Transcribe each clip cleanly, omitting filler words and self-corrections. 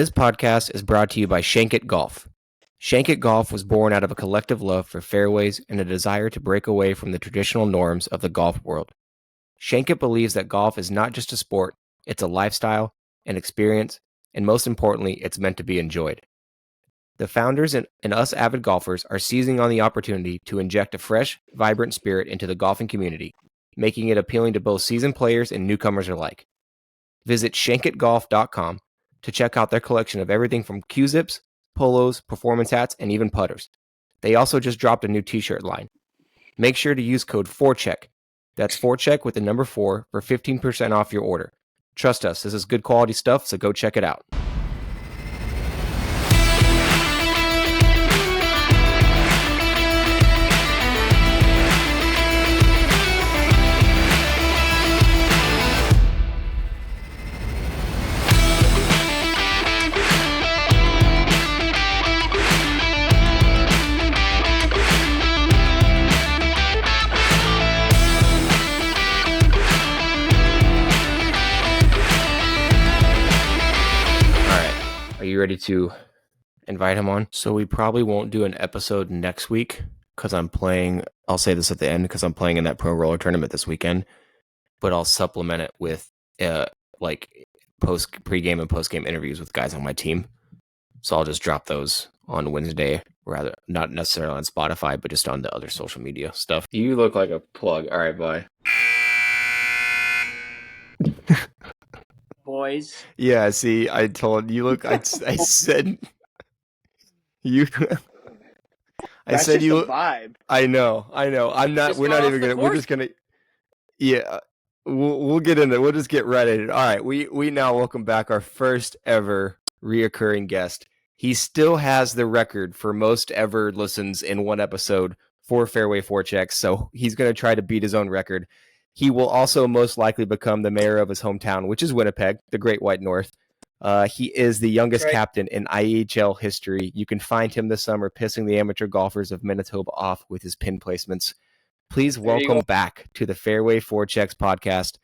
This podcast is brought to you by Shankit Golf. Shankit Golf was born out of a collective love for fairways and a desire to break away from the traditional norms of the golf world. Shankit believes that golf is not just a sport, it's a lifestyle, an experience, and most importantly, it's meant to be enjoyed. The founders and us avid golfers are seizing on the opportunity to inject a fresh, vibrant spirit into the golfing community, making it appealing to both seasoned players and newcomers alike. Visit shankitgolf.com to check out their collection of everything from Q-zips, polos, performance hats, and even putters. They also just dropped a new t-shirt line. Make sure to use code 4CHECK. That's 4CHECK with the number 4 for 15% off your order. Trust us, this is good quality stuff, so go check it out. Are you ready to invite him on? So we probably won't do an episode next week because I'm playing, I'll say this at the end, because I'm playing in that pro roller tournament this weekend, but I'll supplement it with like pregame and postgame interviews with guys on my team. So I'll just drop those on Wednesday, rather not necessarily on Spotify, but just on the other social media stuff. You look like a plug. All right, bye. Boys. Yeah, see, I told you look. I said you. That's said just you. A vibe. I know. I'm not. We're not even gonna. We're just gonna. Yeah, we'll get into. We'll just get right at it. All right. We now welcome back our first ever reoccurring guest. He still has the record for most ever listens in one episode for Fairway 4Checks. So he's gonna try to beat his own record. He will also most likely become the mayor of his hometown, which is Winnipeg, the Great White North. He is the youngest captain in IHL history. You can find him this summer pissing the amateur golfers of Manitoba off with his pin placements. Please welcome back to the Fairway 4Checks podcast,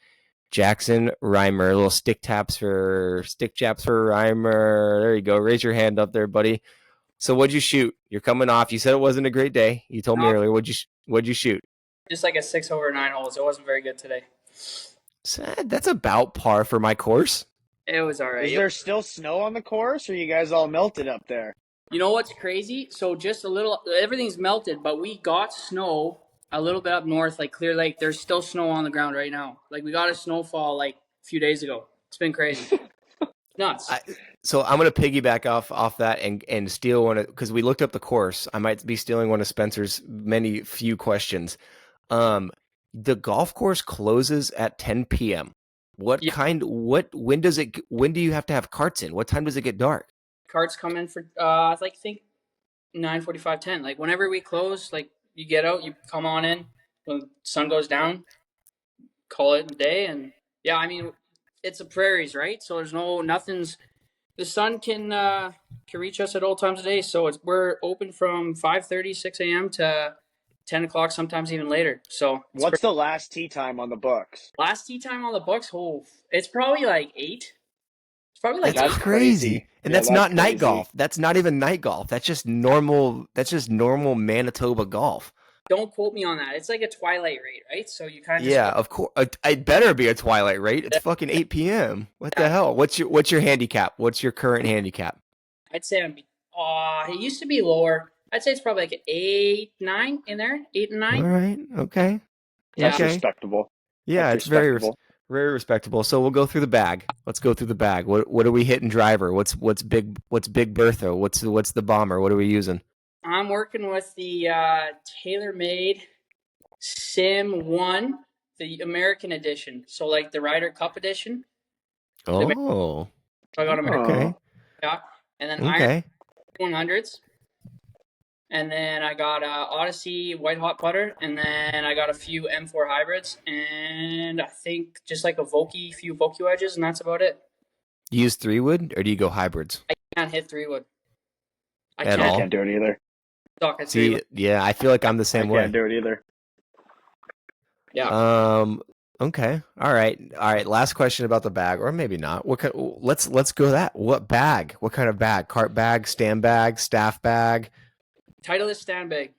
Jackson Reimer. A little stick chaps for Reimer. There you go. Raise your hand up there, buddy. So what'd you shoot? You're coming off. You said it wasn't a great day. You told me earlier. What'd you shoot? Just like a 6 over 9 holes. It wasn't very good today. That's about par for my course. It was all right. Is there still snow on the course, or you guys all melted up there? You know what's crazy? So just a little, everything's melted, but we got snow a little bit up north, like Clear Lake. There's still snow on the ground right now. Like we got a snowfall like a few days ago. It's been crazy. Nuts. So I'm going to piggyback off that and steal one because we looked up the course. I might be stealing one of Spencer's few questions. The golf course closes at 10 p.m. When do you have to have carts in? What time does it get dark? Carts come in for, I think 9:45, 10. Like whenever we close, like you get out, you come on in when the sun goes down, call it a day. And yeah, I mean, it's the prairies, right? So there's the sun can reach us at all times of day. So we're open from 5:30, 6 a.m. to 10 o'clock, sometimes even later. So what's the last tee time on the books? Last tee time on the books? Oh, it's probably like 8. It's probably like that's crazy. And that's not crazy. Night golf. That's not even night golf. That's just normal. That's just normal Manitoba golf. Don't quote me on that. It's like a twilight rate, right? So you kind of of course. It better be a twilight rate. It's fucking 8 p.m. What the hell? What's your handicap? What's your current handicap? I'd say it used to be lower. I'd say it's probably like 8, 9 in there. 8 and 9. All right. Okay. That's respectable. Yeah, it's very respectable. So we'll go through the bag. Let's go through the bag. What are we hitting driver? What's Big Bertha? What's the bomber? What are we using? I'm working with the TaylorMade Sim 1, the American edition. So like the Ryder Cup edition. Oh. So I got American. Okay. Yeah. And then Iron 100s. And then I got Odyssey White Hot Putter. And then I got a few M4 hybrids. And I think just like few Vokey wedges. And that's about it. Do you use 3-wood or do you go hybrids? I can't hit 3-wood. I can't do it either. See, yeah, I feel like I'm the same way. I can't do it either. Yeah. Okay. All right. All right. Last question about the bag, or maybe not. Let's go that. What bag? What kind of bag? Cart bag, stand bag, staff bag? Titleist stand bag.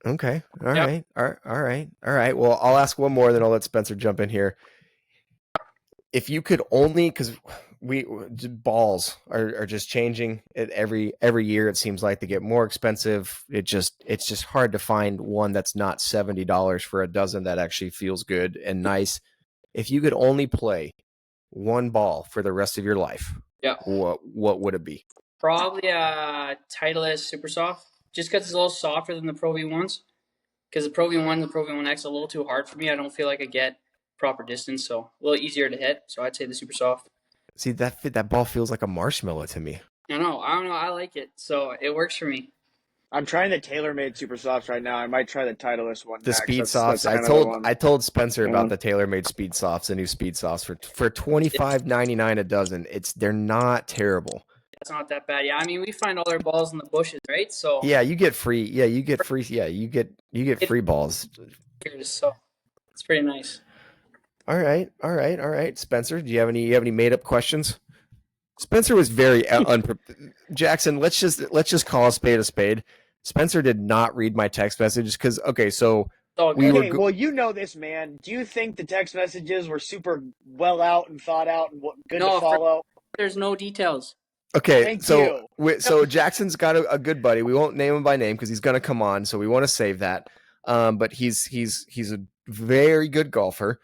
Okay. All Yep. right. All right. All right. All right. Well, I'll ask one more, then I'll let Spencer jump in here. If you could only, because we balls are just changing it every year. It seems like they get more expensive. It's just hard to find one that's not $70 for a dozen that actually feels good and nice. If you could only play one ball for the rest of your life, Yep. what would it be? Probably a Titleist Super Soft, just because it's a little softer than the Pro V1s. Because the Pro V1 and the Pro V1X is a little too hard for me. I don't feel like I get proper distance, so a little easier to hit. So I'd say the Super Soft. See, that ball feels like a marshmallow to me. I don't know. I like it, so it works for me. I'm trying the TaylorMade Super Softs right now. I might try the Titleist one The next. speed That's softs. kind of the one. I told Spencer Yeah. about the TaylorMade speed softs, the new speed softs for $25.99 a dozen. They're not terrible. It's not that bad. Yeah, I mean we find all our balls in the bushes, right? So Yeah, you get free. Yeah, you get free. Yeah, you get free balls. so it's pretty nice. All right, all right, all right. Spencer, do you have any made up questions? Spencer was very unprepared. Jackson, let's just call a spade a spade. Spencer did not read my text messages because okay, so we Okay, were well, you know this, man. Do you think the text messages were super well out and thought out and good to follow? There's no details. okay. Thank So you. so Jackson's got a good buddy. We won't name him by name because he's gonna come on, so we want to save that. But he's a very good golfer.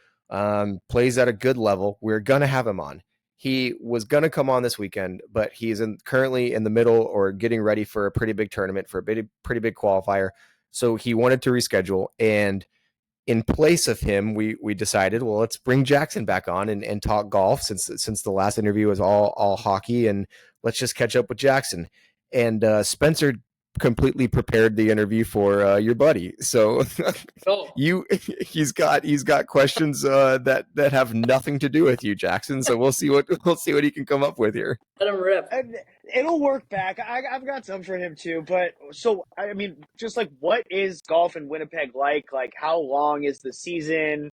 Plays at a good level. We're gonna have him on. He was gonna come on this weekend, but he's currently in the middle or getting ready for a pretty big tournament for a pretty big qualifier. So he wanted to reschedule, and in place of him, we decided, well, let's bring Jackson back on and talk golf since the last interview was all hockey, and let's just catch up with Jackson. And Spencer completely prepared the interview for your buddy. So he's got questions that have nothing to do with you, Jackson. So we'll see what he can come up with here. Let him rip. It'll work back. I've got some for him too. But so I mean, just like what is golf in Winnipeg like? Like how long is the season?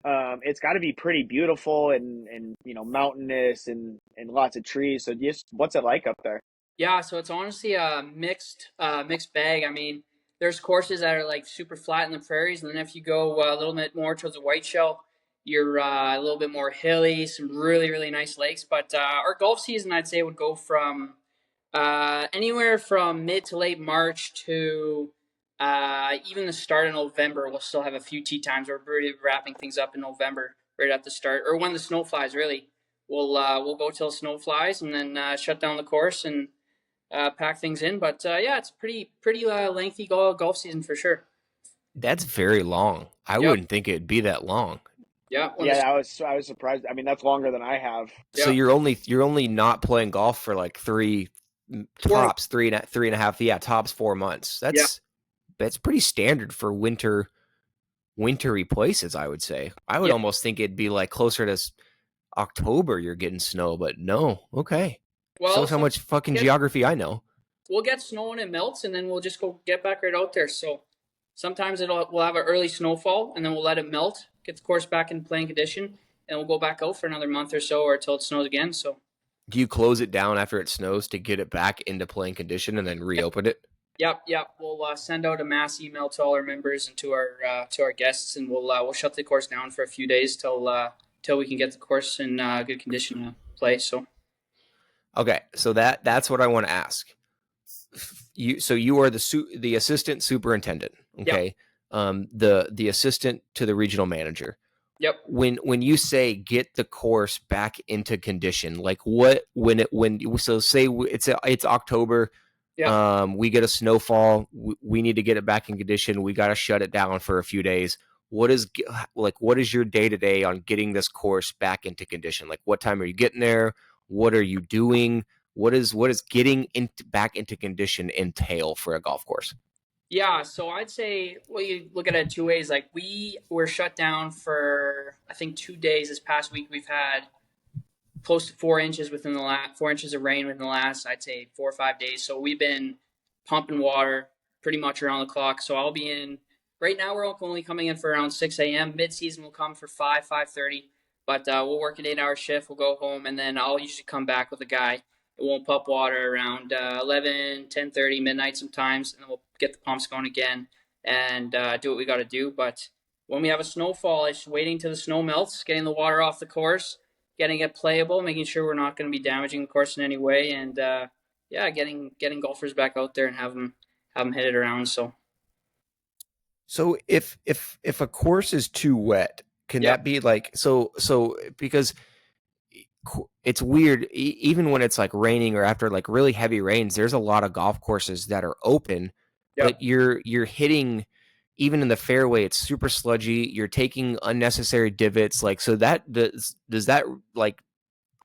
It's got to be pretty beautiful and mountainous and lots of trees. So just what's it like up there? Yeah, so it's honestly a mixed bag. I mean, there's courses that are like super flat in the prairies, and then if you go a little bit more towards the White Shell, you're a little bit more hilly, some really nice lakes. But our golf season, I'd say, would go from anywhere from mid to late March to even the start of November. We'll still have a few tee times. We're really wrapping things up in November, right at the start, or when the snow flies. Really, we'll go till snow flies, and then shut down the course and pack things in. But yeah, it's pretty lengthy golf season for sure. That's very long. I wouldn't think it'd be that long. Yeah, I was surprised. I mean, that's longer than I have. So you're only not playing golf for like three and a half. Yeah, tops 4 months. That's pretty standard for wintry places, I would say. I would almost think it'd be like closer to October you're getting snow, but no. Okay. Well, shows how much fucking geography I know. We'll get snow and it melts, and then we'll just go get back right out there. So sometimes we'll have an early snowfall, and then we'll let it melt, get the course back in playing condition, and we'll go back out for another month or so, or until it snows again. So do you close it down after it snows to get it back into playing condition and then reopen it? Yep. We'll send out a mass email to all our members and to our guests, and we'll shut the course down for a few days till we can get the course in good condition to play. So. Okay, so that's what I want to ask. You are the assistant superintendent, okay? Yep. The assistant to the regional manager. Yep. When you say get the course back into condition, like so say it's October, we get a snowfall, we need to get it back in condition, we got to shut it down for a few days. What is your day-to-day on getting this course back into condition? Like what time are you getting there? What are you doing? What is getting back into condition entail for a golf course? Yeah, so I'd say you look at it 2 ways. Like we were shut down for I think 2 days this past week. We've had close to 4 inches within the last 4 inches of rain within the last I'd say 4 or 5 days. So we've been pumping water pretty much around the clock. So I'll be in right now we're only coming in for around 6 a.m. Mid-season will come for 5:30, but we'll work an 8-hour shift. We'll go home, and then I'll usually come back with a guy. It won't pump water around 11, 10:30, midnight sometimes, and then we'll get the pumps going again and do what we got to do. But when we have a snowfall, it's waiting till the snow melts, getting the water off the course, getting it playable, making sure we're not going to be damaging the course in any way, and yeah, getting golfers back out there and have them hit it around. So if a course is too wet, can that be like so because it's weird even when it's like raining or after like really heavy rains, there's a lot of golf courses that are open, but you're hitting even in the fairway, it's super sludgy. You're taking unnecessary divots. Like, so that does that like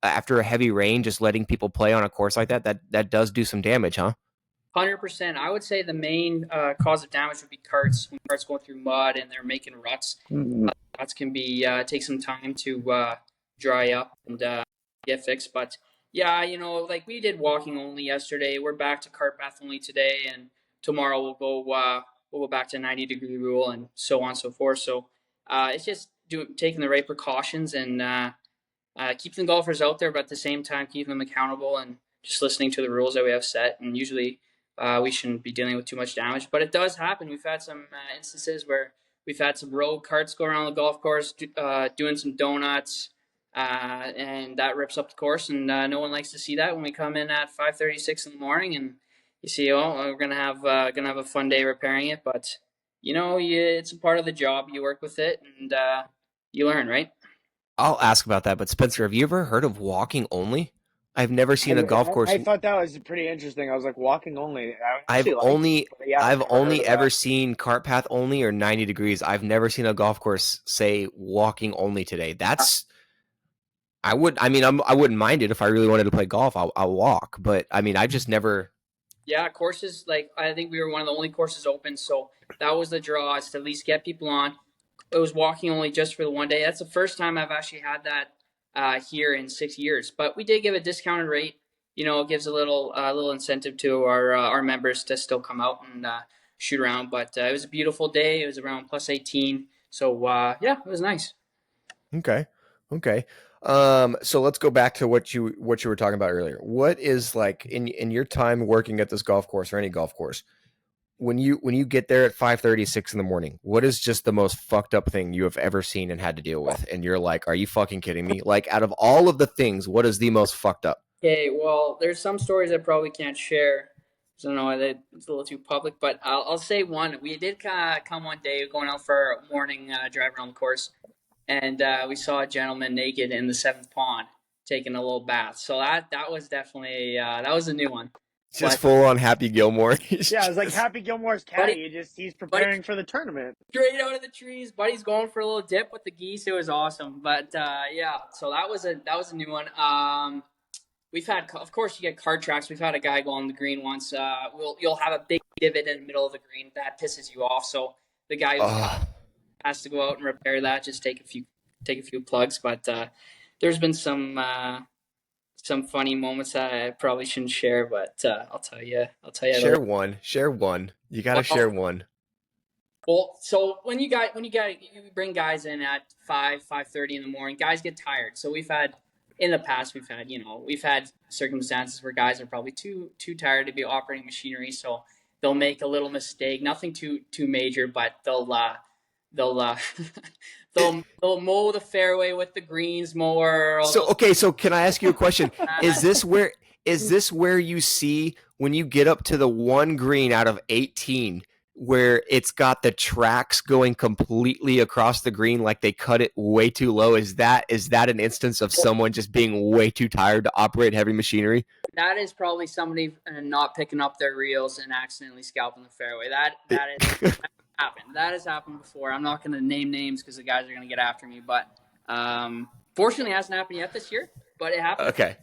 after a heavy rain, just letting people play on a course like that does do some damage, huh? 100%. I would say the main cause of damage would be carts. When carts going through mud and they're making ruts, ruts can be take some time to dry up and get fixed. But yeah, like we did walking only yesterday. We're back to cart path only today, and tomorrow we'll go back to 90-degree rule and so on and so forth. So it's just taking the right precautions and keeping the golfers out there, but at the same time keeping them accountable and just listening to the rules that we have set. And usually we shouldn't be dealing with too much damage, but it does happen. We've had some instances where we've had some rogue carts go around the golf course doing some donuts, and that rips up the course, and no one likes to see that when we come in at 5:36 in the morning and you see, oh, we're gonna have a fun day repairing it, but it's a part of the job. You work with it and you learn, right? I'll ask about that, but Spencer, have you ever heard of walking only? I've never seen a golf course. I thought that was pretty interesting. I was like, walking only. I've only ever seen cart path only or 90 degrees. I've never seen a golf course say walking only today. I wouldn't mind it if I really wanted to play golf. I'll walk, but I mean, I've just never. Yeah, courses, like I think we were one of the only courses open, so that was the draw, is to at least get people on. It was walking only just for the one day. That's the first time I've actually had that here in 6 years. But we did give a discounted rate. It gives a little incentive to our members to still come out and shoot around. But it was a beautiful day. It was around plus 18. So yeah, it was nice. Okay. So let's go back to what you were talking about earlier. What is, like, in your time working at this golf course or any golf course, when you get there at 5:36 in the morning, what is just the most fucked up thing you have ever seen and had to deal with? And you're like, are you fucking kidding me? Like, out of all of the things, what is the most fucked up? Okay, well, there's some stories I probably can't share. I don't know, it's a little too public, but I'll say one. We did come one day going out for a morning drive around the course, and we saw a gentleman naked in the 7th pond taking a little bath. So that was definitely that was a new one. Just full on Happy Gilmore. Yeah, it's like Happy Gilmore's caddy. He's preparing for the tournament. Straight out of the trees, buddy's going for a little dip with the geese. It was awesome. But yeah, so that was a new one. We've had, of course, you get cart tracks. We've had a guy go on the green once. You'll have a big divot in the middle of the green that pisses you off. So the guy has to go out and repair that. Just take a few plugs. But there's been some funny moments that I probably shouldn't share, but I'll tell you. Share one. You gotta share one. Well, so when you bring guys in at 5:30 in the morning, guys get tired. So in the past we've had circumstances where guys are probably too tired to be operating machinery, so they'll make a little mistake, nothing too major, but they'll they'll mow the fairway with the greens mower. So can I ask you a question? Is this where you see when you get up to the one green out of 18 where it's got the tracks going completely across the green, like they cut it way too low? Is that an instance of someone just being way too tired to operate heavy machinery? That is probably somebody not picking up their reels and accidentally scalping the fairway. That is happened. That has happened before. I'm not going to name names because the guys are going to get after me, but fortunately it hasn't happened yet this year, but it happened. Okay.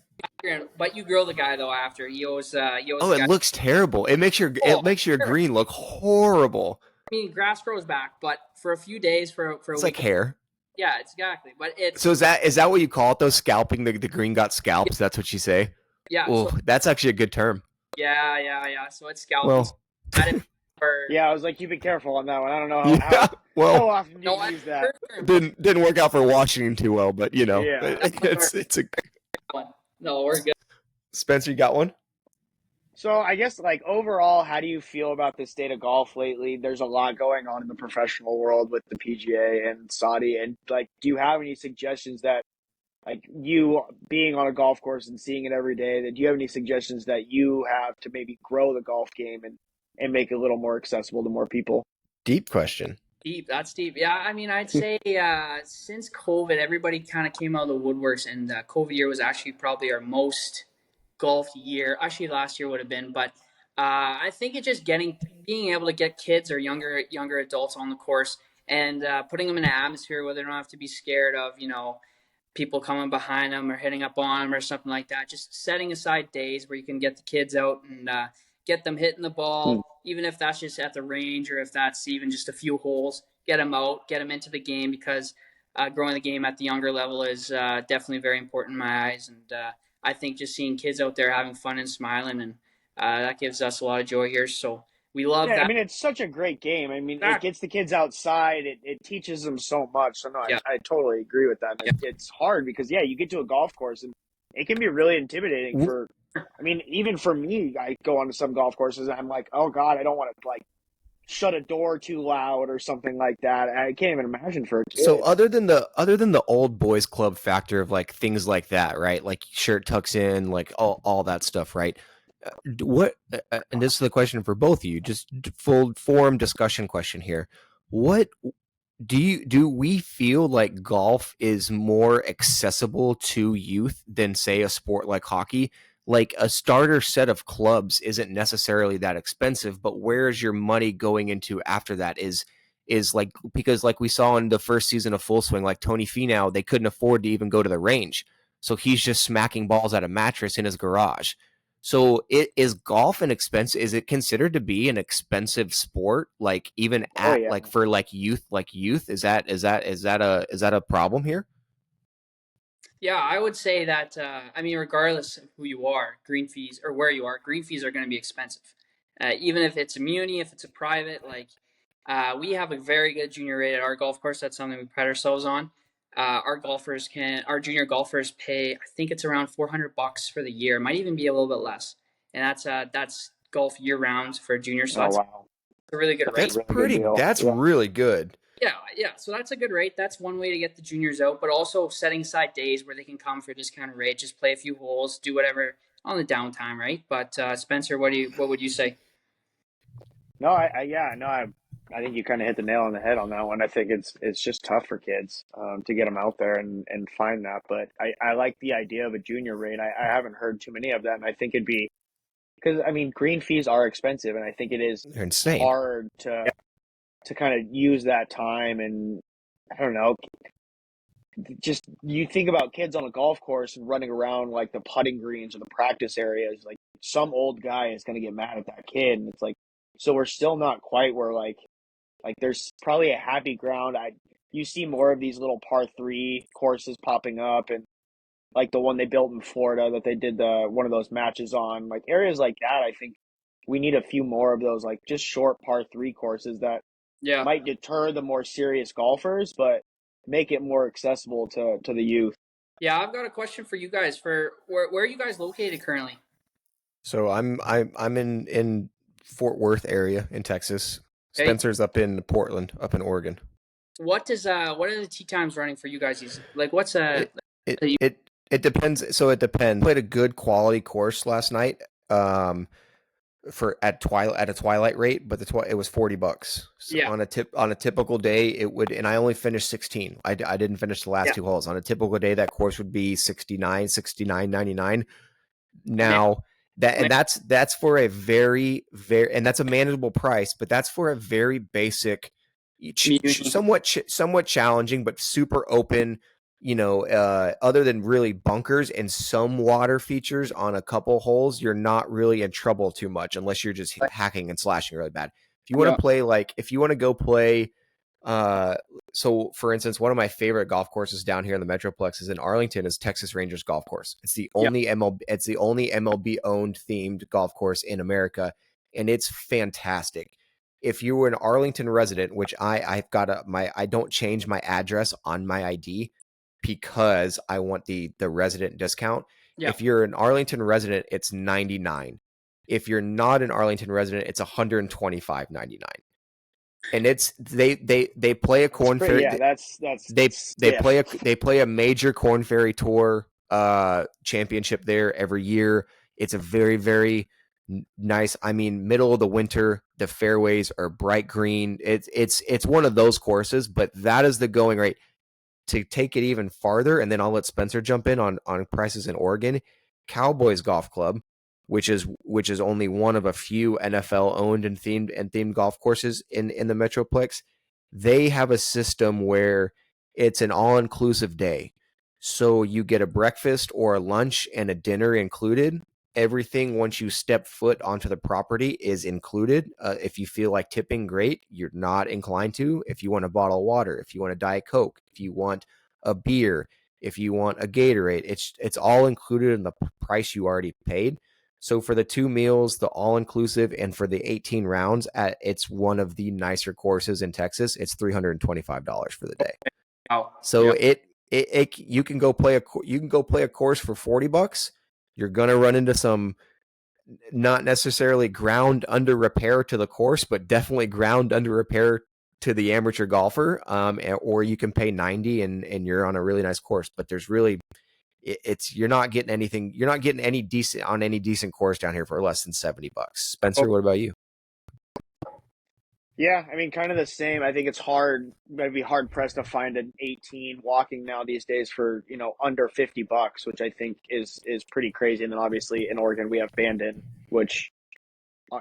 But you grill the guy though after. It looks terrible. It makes your green look horrible. I mean, grass grows back, but for a few days, for it's a week, like hair. Yeah, it's exactly. But so is that what you call it though? Scalping the green got scalps. That's what you say. Yeah. Well, that's actually a good term. Yeah. So it's scalping. Well. Yeah, I was like, keep it careful on that one. I don't know Yeah, how well, often you use that. didn't work out for Washington too well, but Yeah. it's a one. No, we're good. Spencer, you got one? So I guess like overall, how do you feel about the state of golf lately? There's a lot going on in the professional world with the PGA and Saudi, and like, do you have any suggestions that like you being on a golf course and seeing it every day, that do you have any suggestions that you have to maybe grow the golf game and make it a little more accessible to more people? Deep question. Deep. That's deep. Yeah, I mean, I'd say since COVID, everybody kind of came out of the woodworks, and COVID year was actually probably our most golf year. Actually, last year would have been, but I think it's just being able to get kids or younger adults on the course and putting them in an atmosphere where they don't have to be scared of people coming behind them or hitting up on them or something like that. Just setting aside days where you can get the kids out and get them hitting the ball, even if that's just at the range or if that's even just a few holes. Get them out, get them into the game, because growing the game at the younger level is definitely very important in my eyes. And I think just seeing kids out there having fun and smiling, and that gives us a lot of joy here. So we love Yeah, I that. mean, it's such a great game. I mean, it Exactly. gets the kids outside. It teaches them so much. So no, Yeah. I totally agree with that. Yeah. It's hard because yeah, you get to a golf course and it can be really intimidating for. I mean, even for me, I go onto some golf courses and I'm like, oh God, I don't want to like shut a door too loud or something like that. I can't even imagine for a kid. So other than the old boys club factor of like things like that, right? Like shirt tucks in, like all that stuff, right? What and this is the question for both of you, just full form discussion question here. What do we feel like golf is more accessible to youth than say a sport like hockey? Like a starter set of clubs isn't necessarily that expensive, but where is your money going into after that is like, because like we saw in the first season of Full Swing, like Tony Finau, they couldn't afford to even go to the range. So he's just smacking balls at a mattress in his garage. So is golf an expense? Is it considered to be an expensive sport? Like even at Yeah. like for like youth, is that a problem here? Yeah, I would say that. I mean, regardless of who you are, green fees or where you are, green fees are going to be expensive. Even if it's a muni, if it's a private, like we have a very good junior rate at our golf course. That's something we pride ourselves on. Our junior golfers pay. I think it's around $400 for the year. It might even be a little bit less, and that's golf year round for a junior. So Oh that's wow, a really good that's rate. a really good deal. That's Yeah. really good. Yeah. So that's a good rate. That's one way to get the juniors out, but also setting aside days where they can come for a discounted rate, just play a few holes, do whatever on the downtime, right? But Spencer, what would you say? No, I think you kind of hit the nail on the head on that one. I think it's just tough for kids to get them out there and find that. But I like the idea of a junior rate. I haven't heard too many of that, and I think it'd be because I mean green fees are expensive, and I think it is They're insane. hard to kind of use that time and I don't know. Just you think about kids on a golf course and running around like the putting greens or the practice areas, like some old guy is going to get mad at that kid, and it's like so we're still not quite where like there's probably a happy ground. You see more of these little par 3 courses popping up, and like the one they built in Florida that they did the one of those matches on, like areas like that. I think we need a few more of those, like just short par 3 courses that Yeah. might deter the more serious golfers, but make it more accessible to the youth. Yeah, I've got a question for you guys. For where are you guys located currently? So I'm in Fort Worth area in Texas. Okay. Spencer's up in Portland, up in Oregon. What are the tee times running for you guys? Like what's It depends. So it depends. Played a good quality course last night. For at a twilight rate, but it was $40. So Yeah. on a typical day, it would, and I only finished 16. I didn't finish the last 2 holes. On a typical day, that course would be 69.99. Now that's for a very and that's a manageable price, but that's for a very basic, somewhat challenging, but super open. Other than really bunkers and some water features on a couple holes, you're not really in trouble too much unless you're just hacking and slashing really bad. If you want to play, if you want to go play, so for instance, one of my favorite golf courses down here in the Metroplex is in Arlington is Texas Rangers Golf Course. It's the only MLB owned themed golf course in America, and it's fantastic. if you were an Arlington resident, which I've got I don't change my address on my ID because I want the resident discount. Yeah. If you're an Arlington resident, it's $99. If you're not an Arlington resident, it's $125.99. And it's they play a Corn Ferry. Yeah, that's they play a major Corn Ferry Tour championship there every year. It's a very, very nice. I mean, middle of the winter, the fairways are bright green. It's one of those courses, but that is the going rate. To take it even farther, and then I'll let Spencer jump in on prices in Oregon. Cowboys Golf Club, which is only one of a few NFL owned and themed golf courses in the Metroplex. They have a system where it's an all inclusive day, so you get a breakfast or a lunch and a dinner included. Everything once you step foot onto the property is included. If you feel like tipping, great. You're not inclined to. If you want a bottle of water, if you want a Diet Coke, if you want a beer, if you want a Gatorade, it's all included in the price you already paid. So for the 2 meals, the all-inclusive, and for the 18 rounds, it's one of the nicer courses in Texas. It's $325 for the day. Wow. So you can go play a course for $40. You're gonna run into some not necessarily ground under repair to the course, but definitely ground under repair to the amateur golfer. Or you can pay $90 and you're on a really nice course. But there's really you're not getting anything. You're not getting any decent course down here for less than $70. Spencer, what about you? Yeah, I mean, kind of the same. I think it's hard. I'd be hard pressed to find an 18 walking now these days for under $50, which I think is pretty crazy. And then obviously in Oregon we have Bandon, which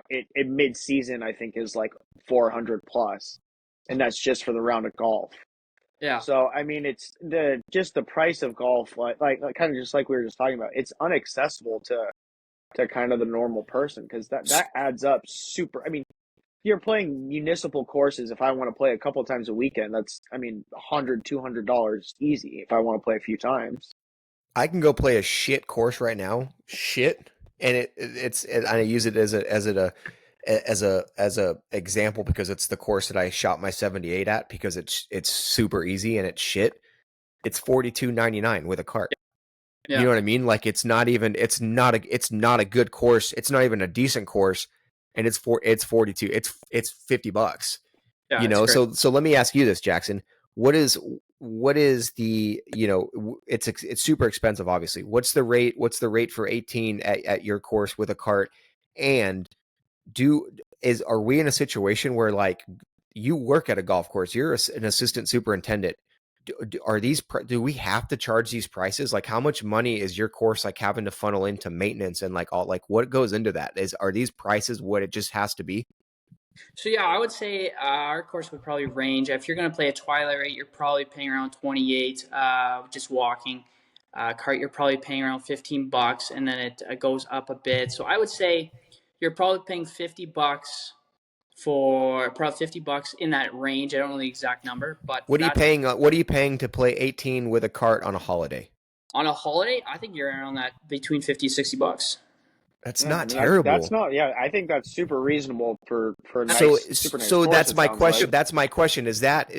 in mid season I think is like 400 plus, and that's just for the round of golf. Yeah. So I mean, it's the price of golf, like kind of just like we were just talking about. It's inaccessible to kind of the normal person, because that adds up super. I mean, you're playing municipal courses. If I want to play a couple times a weekend, that's, I mean, $100-$200 easy if I want to play a few times. I can go play a shit course right now, and I use it as a example because it's the course that I shot my 78 at, because it's super easy and it's shit. It's $42.99 with a cart. Yeah. You know what I mean? Like it's not a good course. It's not even a decent course. And it's 42. It's $50. Yeah, so let me ask you this, Jackson. What is the, it's super expensive, obviously. What's the rate for 18 at your course with a cart? And are we in a situation where, like, you work at a golf course, you're an assistant superintendent? Do we have to charge these prices? Like, how much money is your course like having to funnel into maintenance and like all, like, what goes into that? Are these prices what it just has to be? So yeah, I would say our course would probably range. If you're going to play a twilight rate, you're probably paying around 28, just walking. Cart, you're probably paying around $15, and then it goes up a bit. So I would say you're probably paying $50 for probably $50 in that range. I don't know the exact number, but what are you paying to play 18 with a cart on a holiday? On a holiday, I think you're around that between $50-$60. That's not terrible. That's not. Yeah, I think that's super reasonable for nice. So that's my question. Like. That's my question. Is that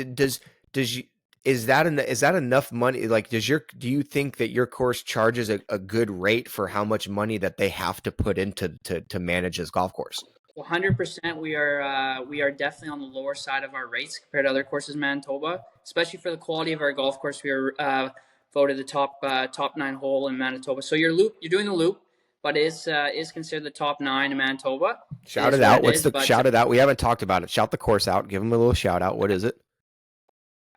enough money? Like, do you think that your course charges a good rate for how much money that they have to put into to manage this golf course? 100%. We are definitely on the lower side of our rates compared to other courses in Manitoba, especially for the quality of our golf course. We are voted the top 9 hole in Manitoba. So you're doing the loop, but is considered the top 9 in Manitoba. Shout it out. Shout it out? We haven't talked about it. Shout the course out. Give them a little shout out. What is it?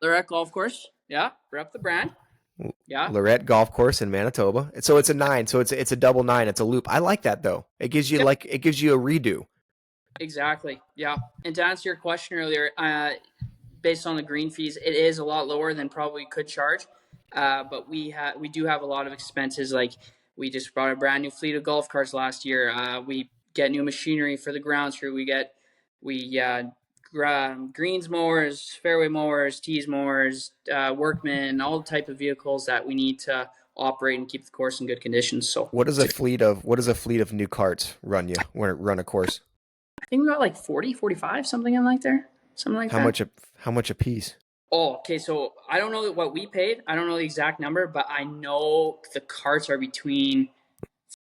Lorette Golf Course. Yeah, rep the brand. Yeah, Lorette Golf Course in Manitoba. So it's a 9. So it's a double 9. It's a loop. I like that though. It gives you it gives you a redo. Exactly. Yeah. And to answer your question earlier, based on the green fees, it is a lot lower than probably could charge. But we do have a lot of expenses. Like, we just brought a brand new fleet of golf carts last year. We get new machinery for the grounds crew. We greens mowers, fairway mowers, tees mowers, workmen, all the type of vehicles that we need to operate and keep the course in good condition. So what does a fleet of new carts run a course? think we got like 40, 45, something in like there. Something like that. How much a piece? Oh, okay. So I don't know what we paid. I don't know the exact number, but I know the carts are between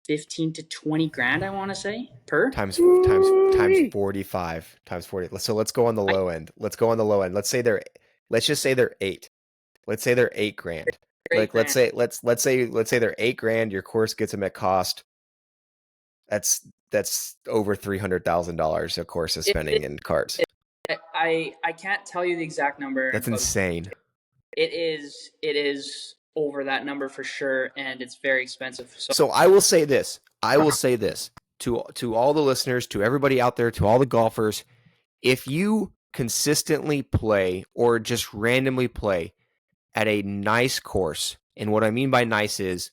15 to 20 grand, I want to say, per. Times 45 times 40. So let's go on the low end. Let's just say they're 8. Let's say they're 8 grand. Like let's say they're 8 grand. Your course gets them at cost. That's over $300,000 a course is spending in carts. I can't tell you the exact number. That's insane. It is over that number for sure, and it's very expensive. So I will say this. To all the listeners, to everybody out there, to all the golfers, if you consistently play or just randomly play at a nice course, and what I mean by nice is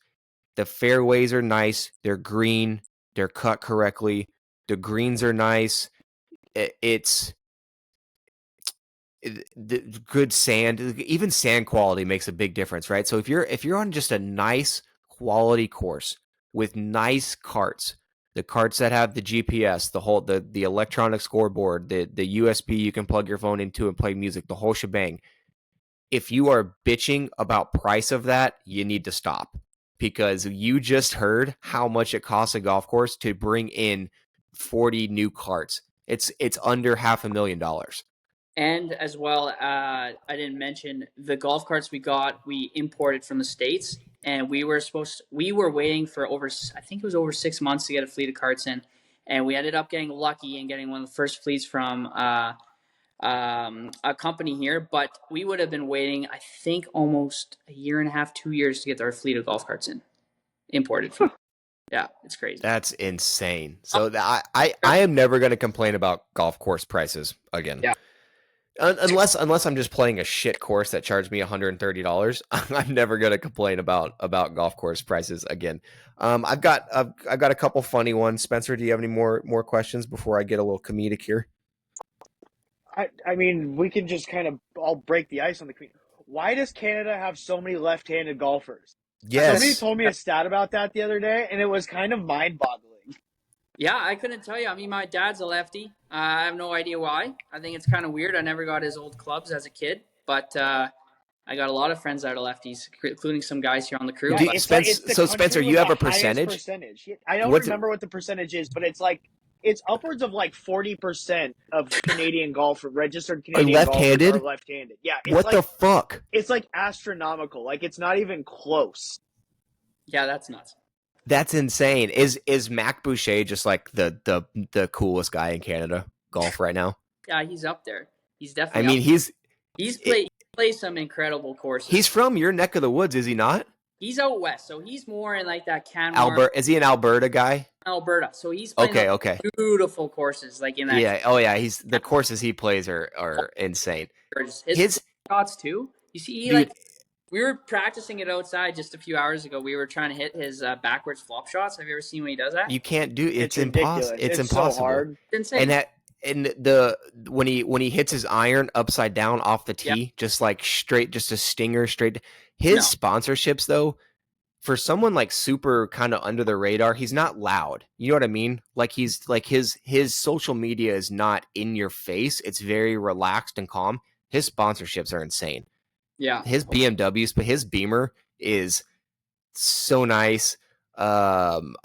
the fairways are nice, they're green, they're cut correctly, the greens are nice, it's the good sand, even sand quality makes a big difference, right? So if you're on just a nice quality course with nice carts, the carts that have the GPS, the electronic scoreboard, the USB you can plug your phone into and play music, the whole shebang. If you are bitching about price of that, you need to stop, because you just heard how much it costs a golf course to bring in 40 new carts. It's under $500,000. And as well, I didn't mention the golf carts we imported from the States, and we were waiting for I think it was over 6 months to get a fleet of carts in, and we ended up getting lucky and getting one of the first fleets from a company here, but we would have been waiting, I think, almost a year and a half, 2 years to get our fleet of golf carts imported from. Yeah, it's crazy. That's insane. So I am never going to complain about golf course prices again. Yeah. Unless I'm just playing a shit course that charged me $130, I'm never gonna complain about golf course prices again. I've got a couple funny ones. Spencer, do you have any more questions before I get a little comedic here? I mean, we can just kind of all break the ice on the community. Why does Canada have so many left-handed golfers? Yes. Somebody told me a stat about that the other day, and it was kind of mind-boggling. Yeah, I couldn't tell you. I mean, my dad's a lefty. I have no idea why. I think it's kind of weird. I never got his old clubs as a kid, but I got a lot of friends that are lefties, including some guys here on the crew. Yeah, Spencer, you have a percentage? I don't remember what the percentage is, but it's upwards of like 40% of Canadian golfers, registered Canadian left-handed? golfers are left-handed. Yeah. What the fuck? It's like astronomical. Like, it's not even close. Yeah, that's nuts. That's insane. Is Mac Boucher just like the coolest guy in Canada golf right now? Yeah, he's up there. He's definitely. I mean, he plays some incredible courses. He's from your neck of the woods, is he not? He's out west, so he's more in like that Canmore. Alberta? Is he an Alberta guy? Alberta. So he's playing beautiful courses like in that. Yeah. Oh yeah. The courses he plays are insane. His shots too. You see, we were practicing it outside just a few hours ago. We were trying to hit his backwards flop shots. Have you ever seen when he does that? You can't do it. It's impossible. It's impossible. So hard. It's insane. When he hits his iron upside down off the tee, just like straight, just a stinger straight. His sponsorships though, for someone like super kind of under the radar, he's not loud. You know what I mean? Like he's like his social media is not in your face. It's very relaxed and calm. His sponsorships are insane. Yeah. His BMWs, but his Beamer is so nice. I'm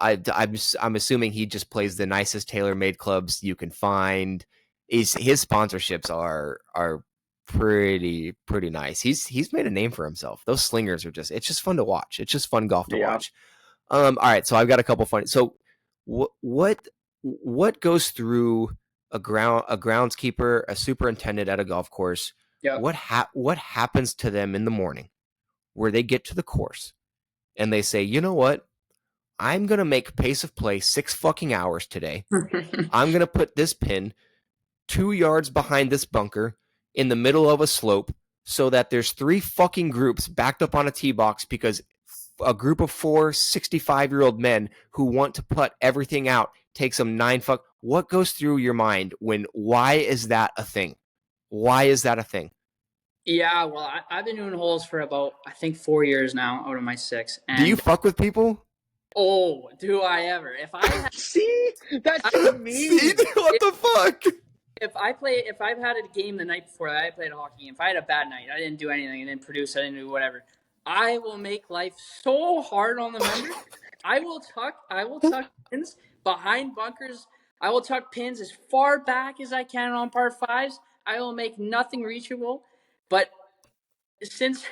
assuming he just plays the nicest tailor-made clubs you can find. His sponsorships are pretty nice. He's made a name for himself. Those slingers it's just fun to watch. It's just fun golf to watch. All right, so I've got a couple funny. So what goes through a groundskeeper, a superintendent at a golf course? Yeah. What happens to them in the morning where they get to the course and they say, you know what? I'm going to make pace of play 6 fucking hours today. I'm going to put this pin 2 yards behind this bunker in the middle of a slope so that there's 3 fucking groups backed up on a tee box because a group of 4 65-year-old men who want to put everything out takes them 9 fuck. What goes through your mind why is that a thing? Why is that a thing? Yeah, well, I've been doing holes for about, I think, 4 years now out of my 6. And do you fuck with people? Oh, do I ever? If I had, See, that's so mean. See, what the fuck? if I've had a game the night before that I played a hockey game, if I had a bad night, I didn't do anything, I didn't produce, I didn't do whatever, I will make life so hard on the members. I will tuck pins behind bunkers. I will tuck pins as far back as I can on par fives. I will make nothing reachable. But since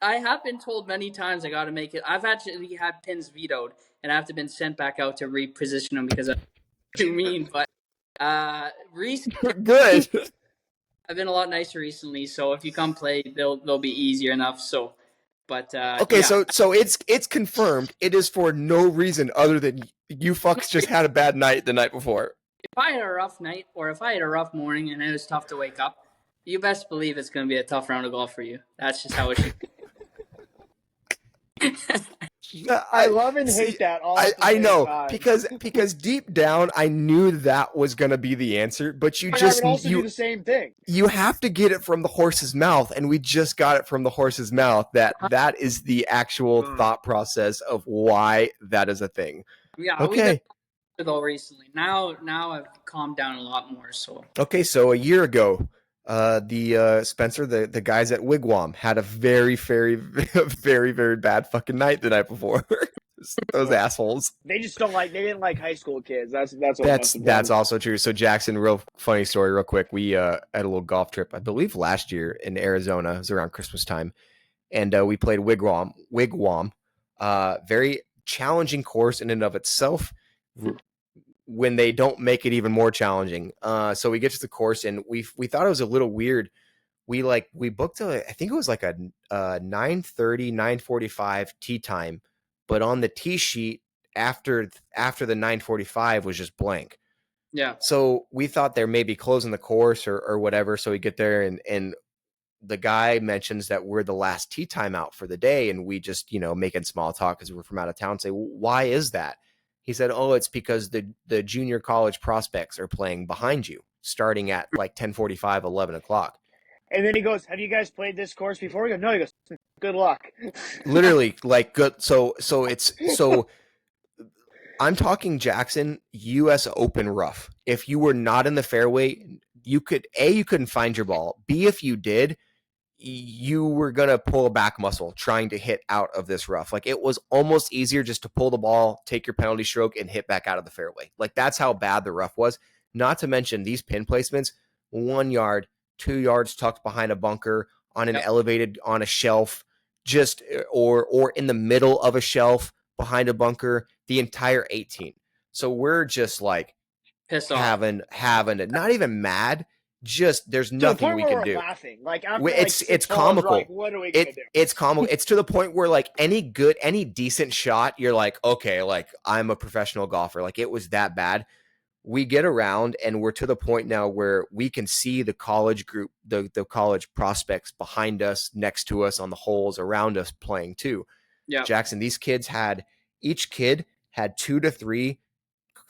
I have been told many times I got to make it, I've actually had pins vetoed, and I have to been sent back out to reposition them because I'm too mean. But recently, Good. I've been a lot nicer recently. So if you come play, they'll be easier enough. So, but Okay, yeah. so it's confirmed. It is for no reason other than you fucks just had a bad night the night before. If I had a rough night or if I had a rough morning and it was tough to wake up, you best believe it's going to be a tough round of golf for you. That's just how it should be. I love and hate that all. I know because deep down I knew that was going to be the answer, but you just I would also do the same thing. You have to get it from the horse's mouth, and we just got it from the horse's mouth. That is the actual thought process of why that is a thing. Yeah. Okay. Though recently, now I've calmed down a lot more. So okay, so a year ago, the Spencer, the guys at Wigwam had a very, very, very, very bad fucking night the night before. Those assholes. They didn't like high school kids. That's also true. So Jackson, real funny story, real quick. We had a little golf trip, I believe last year in Arizona. It was around Christmas time, and we played Wigwam. Very challenging course in and of itself. When they don't make it even more challenging. So we get to the course and we thought it was a little weird. We booked I think it was like a 9:30, 9:45 tee time, but on the tee sheet after the 9:45 was just blank. Yeah. So we thought they may be closing the course or whatever. So we get there and the guy mentions that we're the last tee time out for the day, and we just, making small talk because we're from out of town, say, why is that? He said, oh, it's because the junior college prospects are playing behind you starting at like 10:45, 11 o'clock. And then he goes, have you guys played this course before? We go, no. He goes, good luck. Literally, like, good. So I'm talking Jackson, U.S. Open rough. If you were not in the fairway, you couldn't find your ball. B, if you did, you were going to pull a back muscle trying to hit out of this rough. Like, it was almost easier just to pull the ball, take your penalty stroke, and hit back out of the fairway. Like, that's how bad the rough was. Not to mention these pin placements, 1 yard, 2 yards tucked behind a bunker, on an elevated, on a shelf, just or in the middle of a shelf behind a bunker, the entire 18. So we're just like pissed off, having it, not even mad. Just there's nothing we can do. Laughing. Like after, it's comical. Like, what are we gonna do? It's comical. It's to the point where like any decent shot, you're like, okay, like I'm a professional golfer. Like it was that bad. We get around and we're to the point now where we can see the college group, the college prospects behind us, next to us, on the holes, around us playing too. Yeah, Jackson, these kids each kid had 2 to 3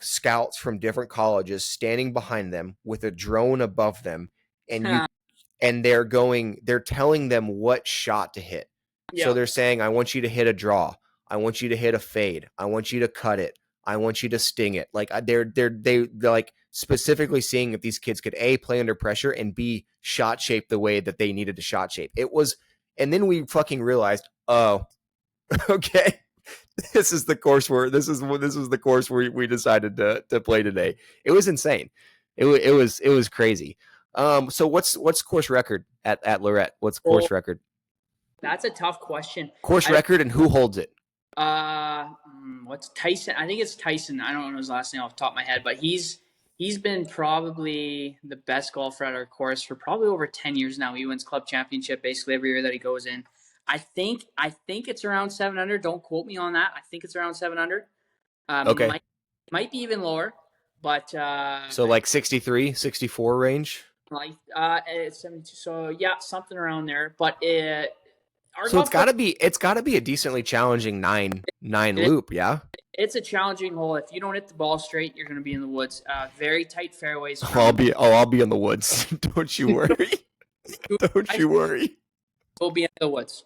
scouts from different colleges standing behind them with a drone above them, and they're telling them what shot to hit. Yeah. So they're saying, I want you to hit a draw, I want you to hit a fade, I want you to cut it, I want you to sting it. Like they're like specifically seeing if these kids could A, play under pressure, and B, shot shape the way that they needed to shot shape. It was, and then we fucking realized, oh, okay, this is the course where we decided to play today. It was insane. It was crazy. So what's course record at Lorette? What's course record? That's a tough question. Course record, and who holds it? What's Tyson? I think it's Tyson. I don't know his last name off the top of my head, but he's been probably the best golfer at our course for probably over 10 years now. He wins club championship basically every year that he goes in. I think it's around 700. Don't quote me on that. I think it's around 700. Okay. Might be even lower, but so like 63, 64 range. Like it's 72. So yeah, something around there. But so it's gotta be a decently challenging nine loop, yeah. It's a challenging hole. If you don't hit the ball straight, you're gonna be in the woods. Very tight fairways. I'll be in the woods. Don't you worry. Don't you worry. We'll be in the woods.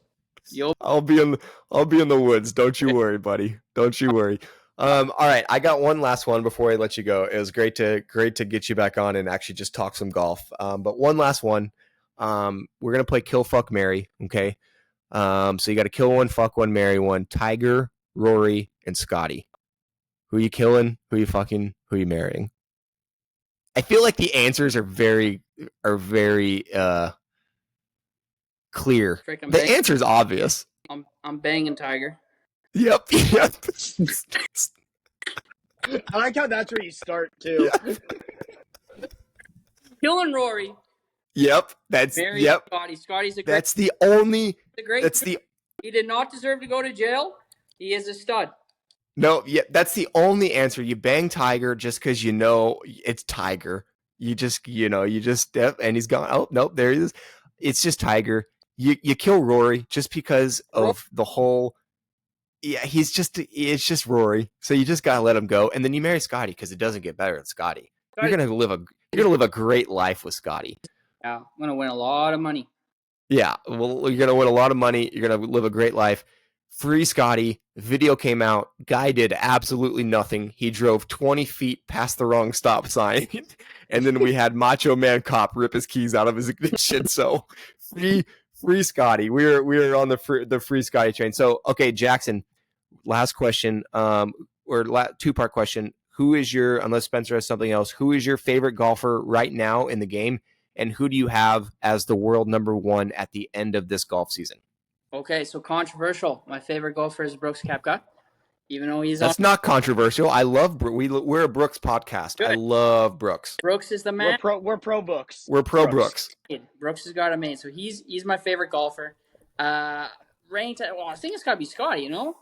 I'll be in the woods. Don't you worry, buddy. Don't you worry. All right, I got one last one before I let you go. It was great to get you back on and actually just talk some golf. But one last one. We're gonna play Kill Fuck Marry. Okay. So you got to kill one, fuck one, marry one. Tiger, Rory, and Scotty. Who you killing? Who you fucking? Who you marrying? I feel like the answers are very clear. The answer's obvious. I'm banging Tiger. Yep. Yep. I like how that's where you start too. Yeah. Killing Rory. Yep. That's marrying yep. Scotty. Scotty's a great. That's the only. That's the. He did not deserve to go to jail. He is a stud. No, yeah, that's the only answer. You bang Tiger just because you know it's Tiger. You just and he's gone. Oh nope, there he is. It's just Tiger. You kill Rory just because of the whole. Yeah, it's just Rory. So you just gotta let him go, and then you marry Scotty because it doesn't get better than Scotty. You're gonna live a great life with Scotty. Yeah, I'm gonna win a lot of money. Yeah, well, you're gonna win a lot of money. You're gonna live a great life. Free Scotty. Video came out. Guy did absolutely nothing. He drove 20 feet past the wrong stop sign, and then we had Macho Man Cop rip his keys out of his ignition. So free Scotty. We're on the free Scotty train. So okay, Jackson. Last question, two-part question. Who is your, unless Spencer has something else, who is your favorite golfer right now in the game, and who do you have as the world number one at the end of this golf season? Okay, so controversial. My favorite golfer is Brooks Koepka, even though That's not controversial. I love we're a Brooks podcast. Good. I love Brooks. Brooks is the man. We're pro Brooks. We're pro Brooks. Brooks has got a main, so he's my favorite golfer. Ranked, well, I think it's got to be Scotty. You know.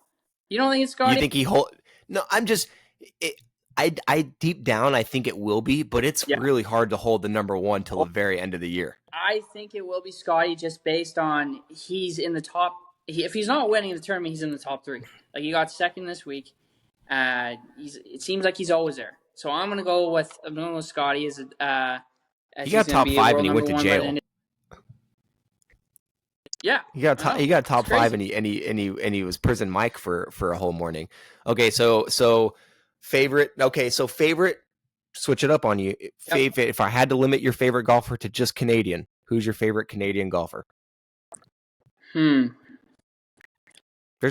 You don't think it's Scotty? You think he hold? No, I'm just. I deep down I think it will be, but it's really hard to hold the number one till the very end of the year. I think it will be Scotty just based on he's in the top. If he's not winning the tournament, he's in the top three. Like he got second this week. It seems like he's always there. So I'm gonna go with Scotty as he got top five and he went to jail. Yeah, he got top five and he was prison Mike for a whole morning. Okay, so favorite. Okay, so favorite. Switch it up on you. Favorite. If I had to limit your favorite golfer to just Canadian, who's your favorite Canadian golfer? There's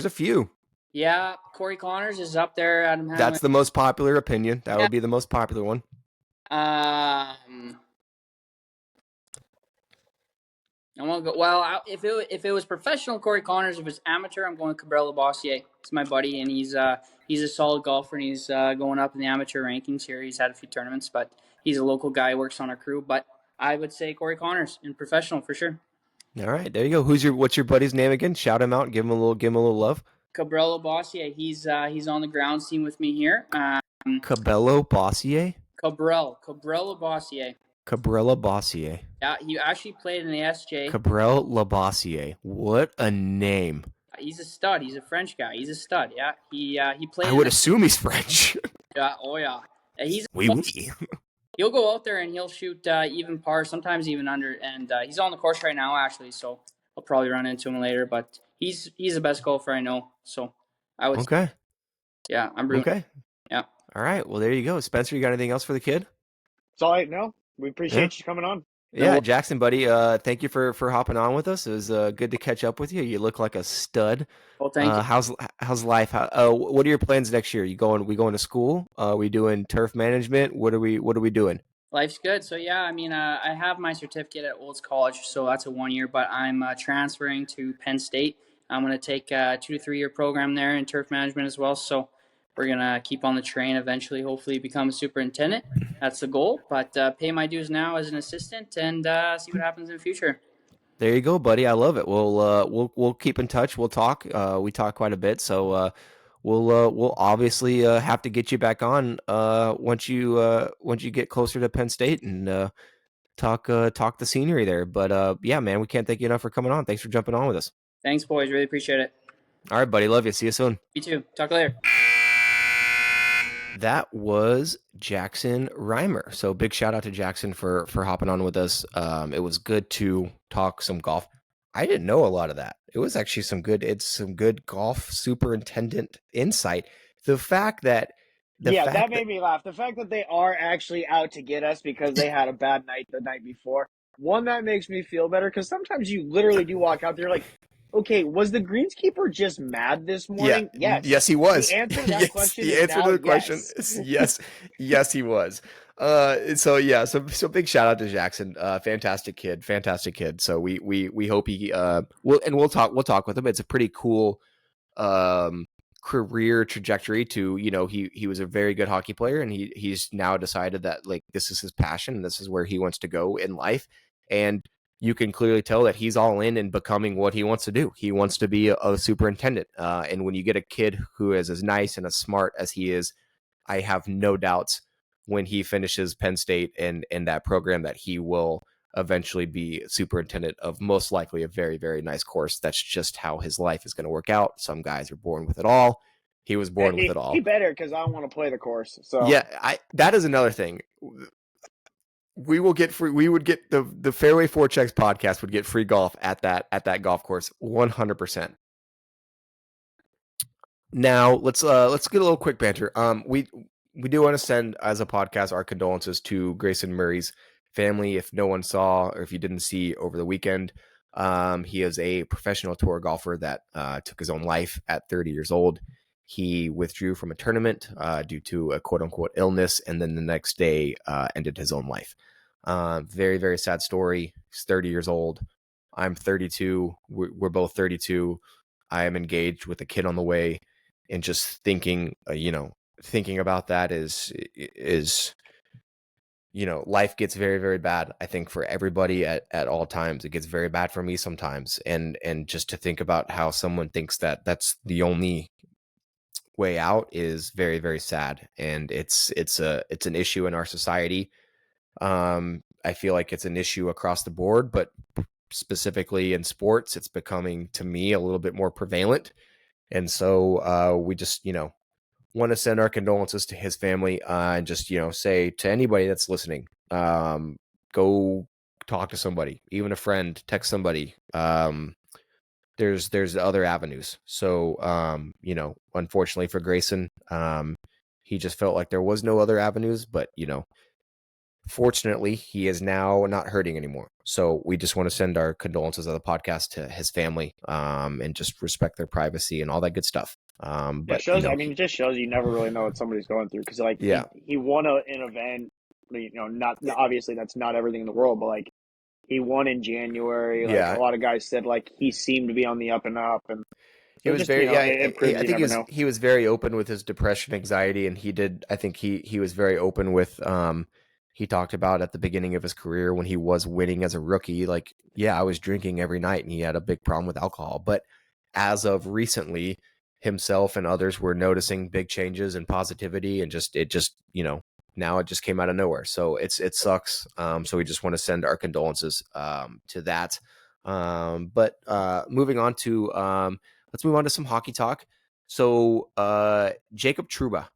a few. Yeah, Corey Connors is up there. Adam Hamlin. That's the most popular opinion. That would be the most popular one. I want to go. Well, if it was professional Corey Connors, if it's amateur, I'm going Cabrera Bossier. It's my buddy, and he's a solid golfer, and he's going up in the amateur rankings here. He's had a few tournaments, but he's a local guy, works on our crew. But I would say Corey Connors in professional for sure. All right, there you go. What's your buddy's name again? Shout him out. Give him a little love. Cabrera Bossier. He's on the grounds team with me here. Cabello Bossier. Cabrera Bossier. Cabrera Bossier. Yeah, he actually played in the SJ. Cabrera Bossier. What a name. He's a stud. He's a French guy. He's a stud. Yeah, he played. I would assume he's French. Yeah. Oh yeah. He's. Oui. He'll go out there and he'll shoot even par, sometimes even under. And he's on the course right now, actually. So I'll probably run into him later. But he's the best golfer I know. So I would. Okay. Say, yeah, I'm rooting. Okay. Yeah. All right. Well, there you go, Spencer. You got anything else for the kid? It's all right. No, we appreciate you coming on. Yeah, Jackson, buddy. Thank you for hopping on with us. It was good to catch up with you. You look like a stud. Well, thank you. How's life? What are your plans next year? We going to school? We doing turf management? What are we doing? Life's good. So yeah, I mean, I have my certificate at Olds College, so that's a 1 year. But I'm transferring to Penn State. I'm going to take a 2 to 3 year program there in turf management as well. So we're going to keep on the train, eventually, hopefully become a superintendent. That's the goal. But pay my dues now as an assistant and see what happens in the future. There you go, buddy. I love it. We'll keep in touch. We'll talk. We talk quite a bit. So we'll obviously have to get you back on once you get closer to Penn State and talk the scenery there. But yeah, man, we can't thank you enough for coming on. Thanks for jumping on with us. Thanks, boys. Really appreciate it. All right, buddy. Love you. See you soon. You too. Talk later. That was Jackson Reimer. So big shout out to Jackson for hopping on with us. It was good to talk some golf. I didn't know a lot of that. It was actually some good golf superintendent insight. The fact that that made me laugh. The fact that they are actually out to get us because they had a bad night the night before. One, that makes me feel better because sometimes you literally do walk out there like, okay, was the greenskeeper just mad this morning? Yes. He was. The answer to that Yes, question the is answer now to the question yes. is yes, he was. So big shout out to Jackson. Fantastic kid. So we hope he we'll talk with him. It's a pretty cool career trajectory to, he was a very good hockey player, and he's now decided that like this is his passion and this is where he wants to go in life. And you can clearly tell that he's all in and becoming what he wants to do. He wants to be a superintendent. And when you get a kid who is as nice and as smart as he is, I have no doubts when he finishes Penn State and that program that he will eventually be superintendent of most likely a very, very nice course. That's just how his life is going to work out. Some guys are born with it all. He was born with it all. He better, because I want to play the course. So yeah, that is another thing. We would get the Fairway Four Checks podcast would get free golf at that golf course 100%. Now let's get a little quick banter. We do want to send as a podcast our condolences to Grayson Murray's family. If no one saw or if you didn't see over the weekend, he is a professional tour golfer that took his own life at 30 years old. He withdrew from a tournament due to a quote unquote illness, and then the next day ended his own life. Very, very sad story. He's 30 years old. I'm 32. We're both 32. I am engaged with a kid on the way, and just thinking about that is life gets very, very bad. I think for everybody at all times. It gets very bad for me sometimes, and just to think about how someone thinks that that's the only way out is very, very sad, and it's an issue in our society. I feel like it's an issue across the board, but specifically in sports, it's becoming, to me, a little bit more prevalent. And so we just, want to send our condolences to his family and just, say to anybody that's listening, go talk to somebody, even a friend, text somebody. There's other avenues. So, unfortunately for Grayson, he just felt like there was no other avenues, but, fortunately, he is now not hurting anymore. So we just want to send our condolences of the podcast to his family, and just respect their privacy and all that good stuff. But it shows. It just shows you never really know what somebody's going through, because he won an event. Not obviously that's not everything in the world, but like he won in January. Like a lot of guys said, like he seemed to be on the up and up, and he was very, I think he was very open with his depression, anxiety, and I think he was very open with, he talked about at the beginning of his career when he was winning as a rookie, like, yeah, I was drinking every night and he had a big problem with alcohol. But as of recently, himself and others were noticing big changes and positivity, and now it just came out of nowhere. So it sucks. So we just want to send our condolences to that. But moving on to let's move on to some hockey talk. So Jacob Trouba,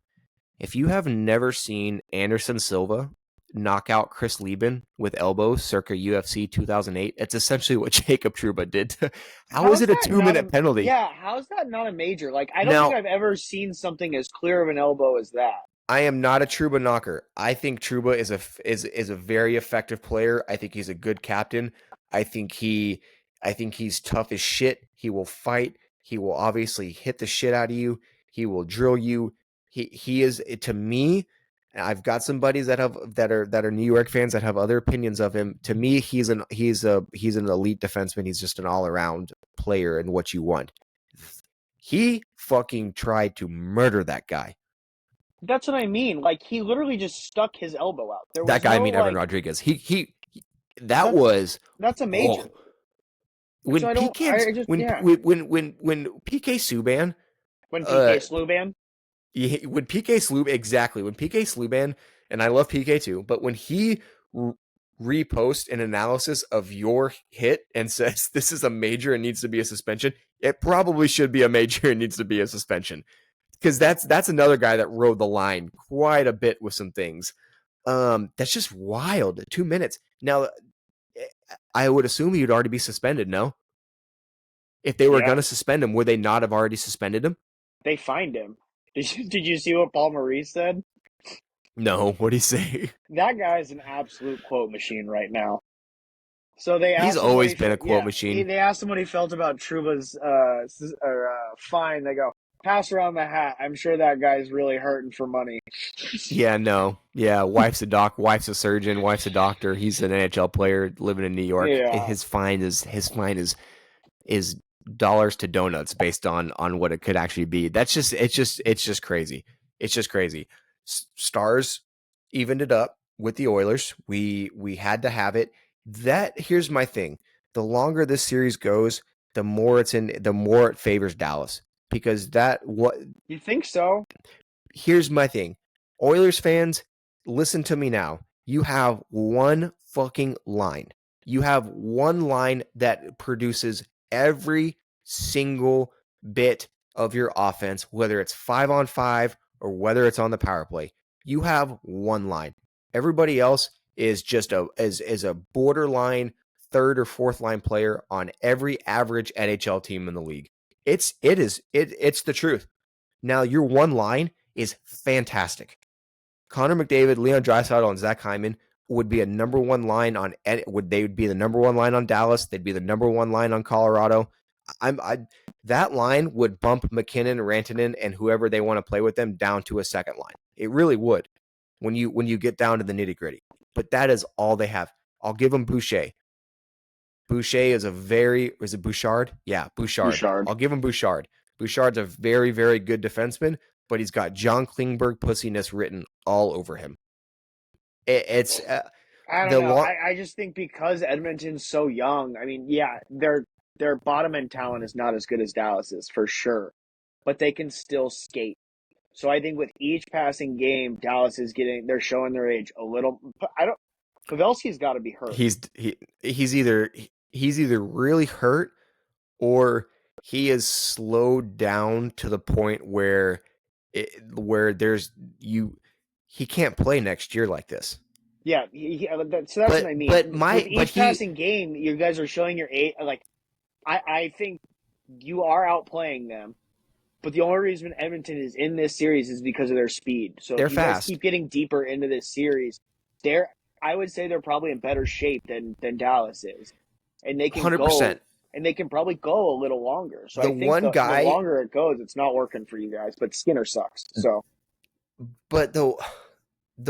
if you have never seen Anderson Silva knock out Chris Lieben with elbows circa UFC 2008, it's essentially what Jacob Trouba did. How is it a 2-minute penalty? Yeah, how's that not a major? Like, I don't think I've ever seen something as clear of an elbow as that. I am not a Trouba knocker. I think Trouba is a very effective player. I think he's a good captain. I think he's tough as shit. He will fight. He will obviously hit the shit out of you. He will drill you. He is, to me, I've got some buddies that are New York fans that have other opinions of him. To me, he's an elite defenseman. He's just an all-around player and what you want. He fucking tried to murder that guy. That's what I mean. Like, he literally just stuck his elbow out. Evan Rodriguez. That's a major. When PK Subban, when PK Sluban, when PK Sluban, and I love PK too, but when he reposts an analysis of your hit and says this is a major and needs to be a suspension, it probably should be a major and needs to be a suspension, because that's another guy that rode the line quite a bit with some things. That's just wild. 2 minutes. Now, I would assume he'd already be suspended, no? If they were going to suspend him, would they not have already suspended him? They fined him. Did you see what Paul Maurice said? No. What'd he say? That guy's an absolute quote machine right now. So they He's asked him always been a quote machine. They asked him what he felt about Truba's fine. They go, pass around the hat. I'm sure that guy's really hurting for money. Yeah, no. Yeah, wife's a surgeon, wife's a doctor. He's an NHL player living in New York. Yeah. His fine is dollars to donuts based on what it could actually be. It's just crazy. It's just crazy. Stars evened it up with the Oilers. We had to have it. Here's my thing. The longer this series goes, the more it favors Dallas, because you think so? Here's my thing. Oilers fans, listen to me now. You have one fucking line. You have one line that produces every single bit of your offense, whether it's 5-on-5 or whether it's on the power play. You have one line. Everybody else is just a borderline third or fourth line player on every average NHL team in the league. It's the truth. Now, your one line is fantastic. Connor McDavid, Leon Draisaitl, and Zach Hyman would be a number one line they would be the number one line on Dallas. They'd be the number one line on Colorado. That line would bump McKinnon, Rantanen, and whoever they want to play with them down to a second line. It really would when you get down to the nitty gritty. But that is all they have. I'll give them Boucher. Boucher is it Bouchard? Yeah, Bouchard. I'll give him Bouchard. Bouchard's a very, very good defenseman, but he's got John Klingberg pussiness written all over him. It's I don't know. I just think because Edmonton's so young, I mean, yeah, their bottom end talent is not as good as Dallas's for sure, but they can still skate. So I think with each passing game, Dallas they're showing their age a little. Pavelski's got to be hurt. He's either really hurt or he is slowed down to the point where he can't play next year like this. Yeah, so that's what I mean. With each passing game, you guys are showing your age. Like, I think you are outplaying them. But the only reason Edmonton is in this series is because of their speed. So they're if you fast. guys keep getting deeper into this series, I would say they're probably in better shape than Dallas is. And they can 100%. And they can probably go a little longer. So the I think the longer it goes, it's not working for you guys. But Skinner sucks. So but the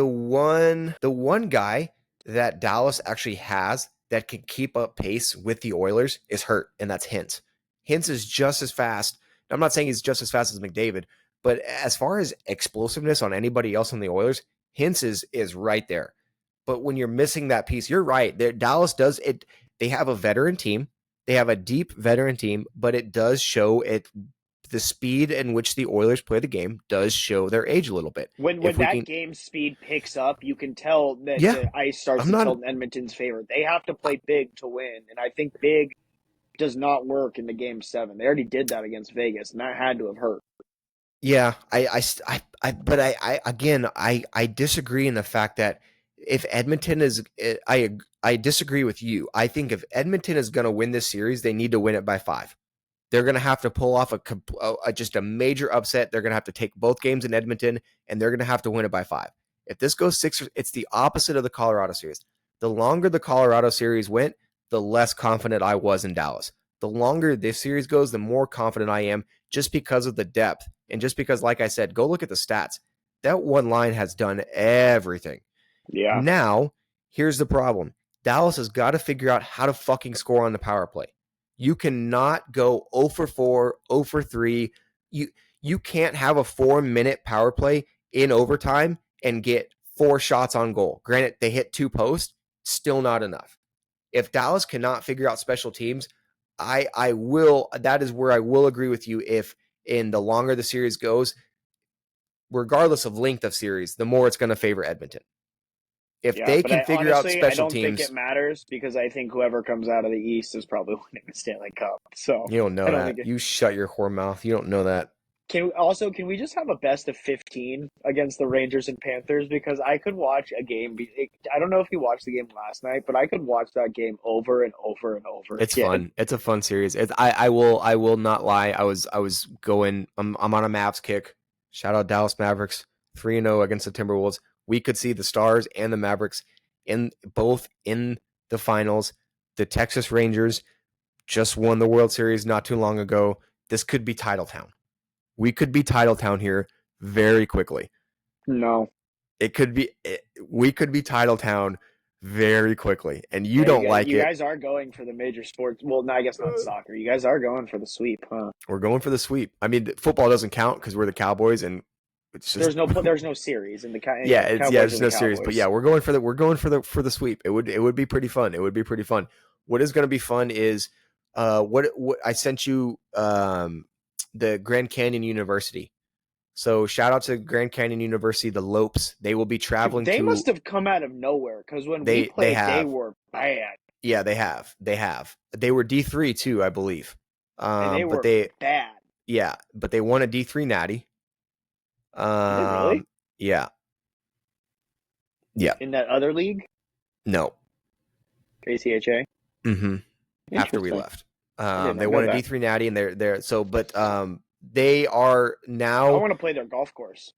one guy that Dallas actually has that can keep up pace with the Oilers is hurt, and that's Hintz. Hintz is just as fast. I'm not saying he's just as fast as McDavid, but as far as explosiveness on anybody else on the Oilers, Hintz is right there. But when you're missing that piece, you're right. Dallas does it. They have a veteran team. They have a deep veteran team, but it does show it. The speed in which the Oilers play the game does show their age a little bit. When game speed picks up, you can tell that the ice starts to tilt in Edmonton's favor. They have to play big to win, and I think big does not work in the Game 7. They already did that against Vegas, and that had to have hurt. Yeah, I disagree in the fact that if Edmonton is, I disagree with you. I think if Edmonton is going to win this series, they need to win it by 5. They're going to have to pull off just a major upset. They're going to have to take both games in Edmonton, and they're going to have to win it by 5. If this goes 6, it's the opposite of the Colorado series. The longer the Colorado series went, the less confident I was in Dallas. The longer this series goes, the more confident I am, just because of the depth. And just because, like I said, go look at the stats. That one line has done everything. Yeah. Now, here's the problem. Dallas has got to figure out how to fucking score on the power play. You cannot go 0 for 4, 0 for 3. You can't have a 4-minute power play in overtime and get 4 shots on goal. Granted, they hit 2 posts, still not enough. If Dallas cannot figure out special teams, that is where I will agree with you. If in the longer the series goes, regardless of length of series, the more it's going to favor Edmonton. If they can figure out special teams, I don't think it matters because I think whoever comes out of the East is probably winning the Stanley Cup. So you don't know that. You shut your whore mouth. You don't know that. Can we just have a best of 15 against the Rangers and Panthers? Because I could watch a game. I don't know if you watched the game last night, but I could watch that game over and over and over It's again. fun. It's a fun series. I will not lie. I was going. I'm on a Mavs kick. Shout out Dallas Mavericks 3-0 against the Timberwolves. We could see the Stars and the Mavericks in the finals. The Texas Rangers just won the World Series not too long ago. This could be title town. We could be title town here very quickly. No. We could be title town very quickly, and you don't like it. You guys are going for the major sports. Well, no, I guess not soccer. You guys are going for the sweep, huh? We're going for the sweep. I mean, football doesn't count because we're the Cowboys, and it's just there's no series in the there's no series, but yeah, we're going for the sweep. It would be pretty fun. It would be pretty fun. What is going to be fun is what I sent you the Grand Canyon University. So shout out to Grand Canyon University, the Lopes. They will be traveling. They must have come out of nowhere because when we played, they were bad. Yeah, they have. They were D3 too, I believe. And they were bad. Yeah, but they won a D3 natty. Did they really? Yeah. Yeah. In that other league? No. ACHA? Mm-hmm. After we left. They won a D3 natty, and they're so, but they are now. I want to play their golf course.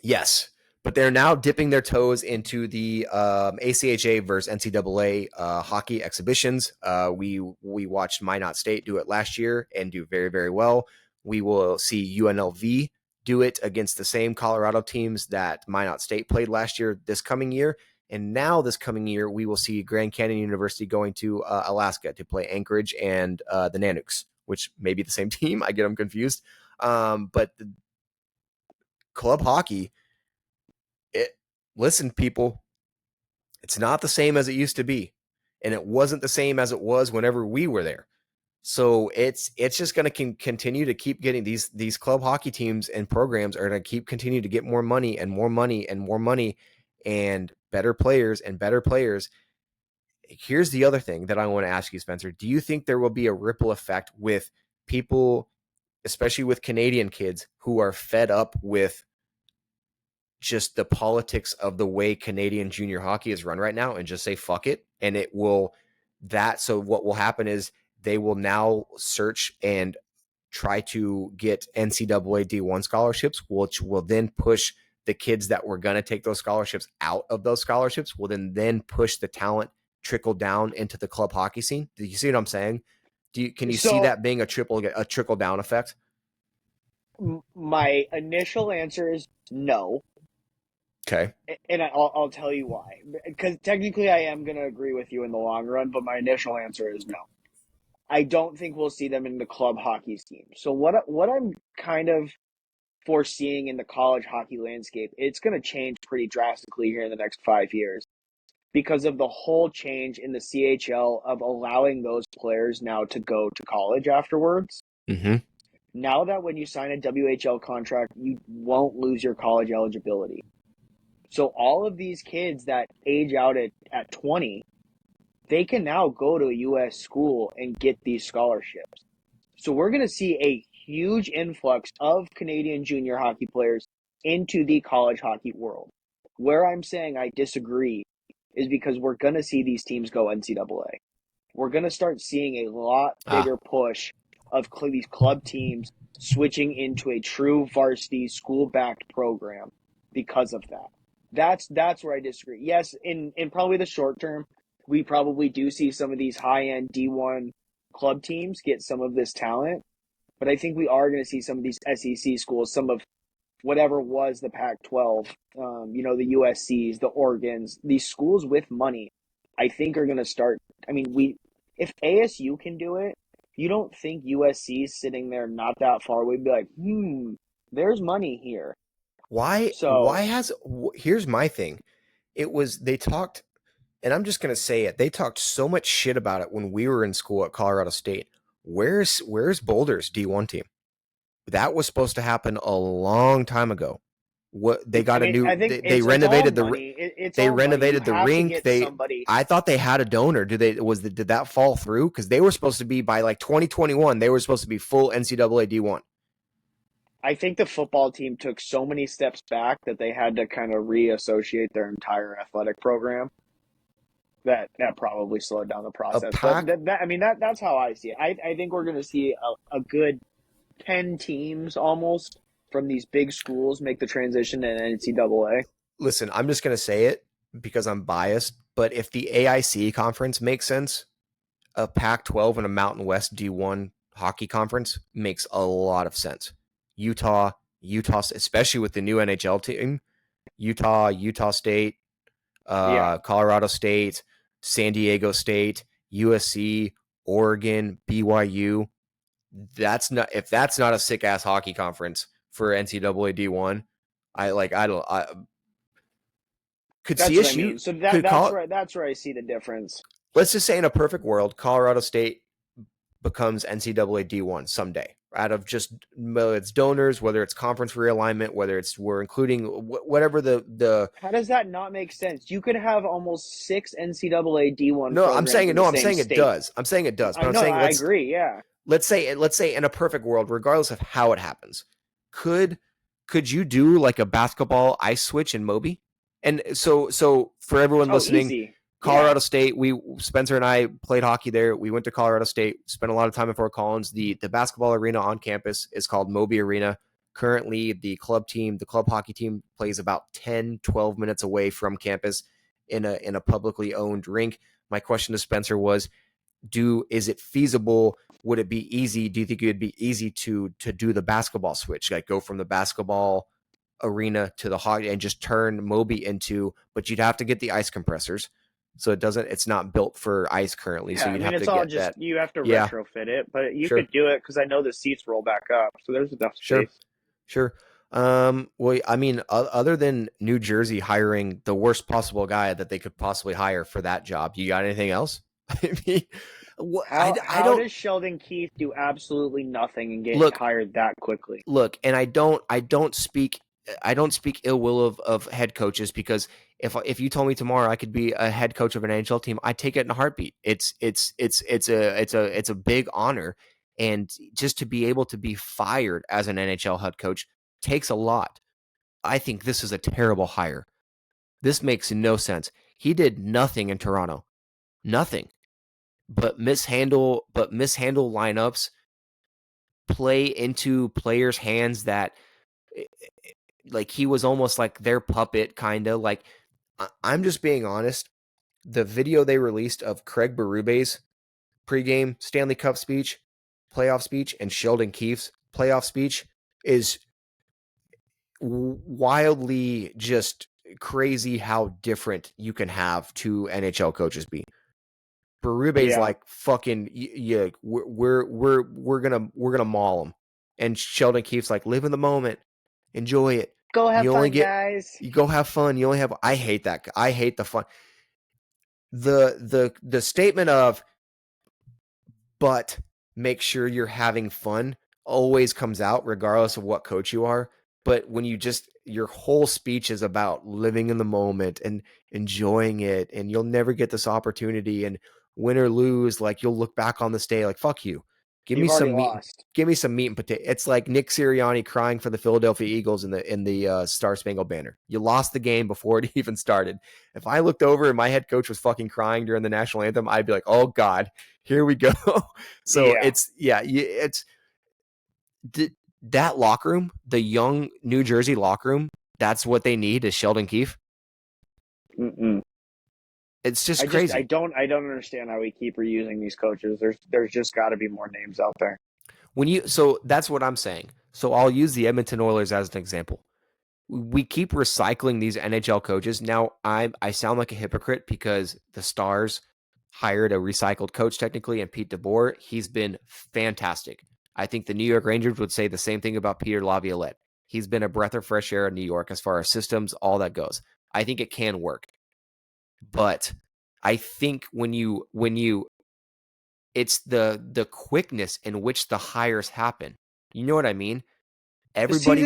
Yes, but they're now dipping their toes into the ACHA versus NCAA hockey exhibitions. We watched Minot State do it last year and do very, very well. We will see UNLV do it against the same Colorado teams that Minot State played last year this coming year. And now this coming year, we will see Grand Canyon University going to Alaska to play Anchorage and the Nanooks, which may be the same team. I get them confused. But the club hockey, listen, people, it's not the same as it used to be. And it wasn't the same as it was whenever we were there. So it's just going to continue to keep getting these club hockey teams and programs are going to keep continue to get more money and more money and more money and better players and better players. Here's the other thing that I want to ask you, Spencer. Do you think there will be a ripple effect with people, especially with Canadian kids who are fed up with just the politics of the way Canadian junior hockey is run right now and just say, fuck it. And it will so what will happen is they will now search and try to get NCAA D1 scholarships, which will then push the kids that were going to take those scholarships out of those scholarships, will then push the talent trickle down into the club hockey scene. Do you see what I'm saying? Can you see that being a trickle down effect? My initial answer is no. Okay. And I'll tell you why. Because technically I am going to agree with you in the long run, but my initial answer is no. I don't think we'll see them in the club hockey scheme. So what I'm kind of foreseeing in the college hockey landscape, it's going to change pretty drastically here in the next 5 years because of the whole change in the CHL of allowing those players now to go to college afterwards. Mm-hmm. Now that when you sign a WHL contract, you won't lose your college eligibility. So all of these kids that age out at 20, they can now go to a U.S. school and get these scholarships. So we're going to see a huge influx of Canadian junior hockey players into the college hockey world. Where I'm saying I disagree is because we're going to see these teams go NCAA. We're going to start seeing a lot bigger push of these club teams switching into a true varsity school-backed program because of that. That's where I disagree. Yes, in probably the short term, we probably do see some of these high-end D1 club teams get some of this talent, but I think we are going to see some of these SEC schools, some of whatever was the Pac-12, the USCs, the Oregons, these schools with money, I think are going to start. I mean, if ASU can do it, you don't think USC is sitting there not that far away, be like, there's money here. Here's my thing. They talked, and I'm just going to say it. They talked so much shit about it when we were in school at Colorado State. Where's Boulder's D1 team? That was supposed to happen a long time ago. They renovated the rink. I thought they had a donor. Did that fall through? Because they were supposed to be by like 2021. They were supposed to be full NCAA D1. I think the football team took so many steps back that they had to kind of reassociate their entire athletic program. That probably slowed down the A process. But pack that's how I see it. I think we're going to see a good 10 teams almost from these big schools make the transition to NCAA. Listen, I'm just going to say it because I'm biased, but if the AIC conference makes sense, a Pac-12 and a Mountain West D1 hockey conference makes a lot of sense. Utah, especially with the new NHL team, Utah State, Yeah, Colorado State, San Diego State, USC, Oregon, BYU. If that's not a sick ass hockey conference for NCAA D1. I could that's what I CSU mean. So could call it. that's where I see the difference. Let's just say in a perfect world, Colorado State becomes NCAA D1 someday. Out of just whether it's donors, whether it's conference realignment, whether it's we're including whatever the. How does that not make sense? You could have almost 6 NCAA D1 No, I'm programs saying in no. the I'm same saying it state. does. I'm saying it does. But I I'm know. saying I agree. Yeah. let's say in a perfect world, regardless of how it happens, could you do like a basketball ice switch in Moby? And so for everyone Oh, listening, easy. Colorado Yeah. State, Spencer and I played hockey there. We went to Colorado State, spent a lot of time in Fort Collins. The basketball arena on campus is called Moby Arena. Currently, the club hockey team plays about 10, 12 minutes away from campus in a publicly owned rink. My question to Spencer was, is it feasible? Would it be easy? Do you think it would be easy to do the basketball switch, like go from the basketball arena to the hockey and just turn Moby into? But you'd have to get the ice compressors, so it's not built for ice currently. Yeah, So I you'd mean, have to it's all get just that. you have to Yeah, retrofit it, but you sure, could do it because I know the seats roll back up, so there's enough sure, space. sure. Well, I mean, other than New Jersey hiring the worst possible guy that they could possibly hire for that job, you got anything else? I mean, I How don't does Sheldon Keefe do absolutely nothing and get look. hired that quickly? And I don't speak ill will of head coaches, because if you told me tomorrow I could be a head coach of an NHL team, I'd take it in a heartbeat. It's a big honor, and just to be able to be fired as an NHL head coach takes a lot. I think this is a terrible hire. This makes no sense. He did nothing in Toronto. Nothing. But mishandle lineups, play into players' hands that, like, he was almost like their puppet, kind of. Like, I'm just being honest. The video they released of Craig Berube's pregame Stanley Cup speech, playoff speech, and Sheldon Keefe's playoff speech is wildly just crazy how different you can have two NHL coaches be. Berube's Yeah. like, fucking yeah, we're gonna maul him, and Sheldon Keefe's like, live in the moment, enjoy it. Go have You only fun, guys. you go have fun. You only have. I hate that. I hate the fun. The statement of, but make sure you're having fun, always comes out regardless of what coach you are. But when your whole speech is about living in the moment and enjoying it, and you'll never get this opportunity, and win or lose, like, you'll look back on this day like, fuck you. Give me You've already some meat. lost. Give me some meat and potato. It's like Nick Sirianni crying for the Philadelphia Eagles in the Star Spangled Banner. You lost the game before it even started. If I looked over and my head coach was fucking crying during the national anthem, I'd be like, oh God, here we go. So Yeah. it's that locker room, the young New Jersey locker room. That's what they need, is Sheldon Keefe. Mm-mm. It's just crazy. I don't understand how we keep reusing these coaches. There's just got to be more names out there. So that's what I'm saying. So I'll use the Edmonton Oilers as an example. We keep recycling these NHL coaches. Now I sound like a hypocrite because the Stars hired a recycled coach technically, and Pete DeBoer. He's been fantastic. I think the New York Rangers would say the same thing about Peter Laviolette. He's been a breath of fresh air in New York as far as systems, all that goes. I think it can work. But I think when you it's the quickness in which the hires happen. You know what I mean? Everybody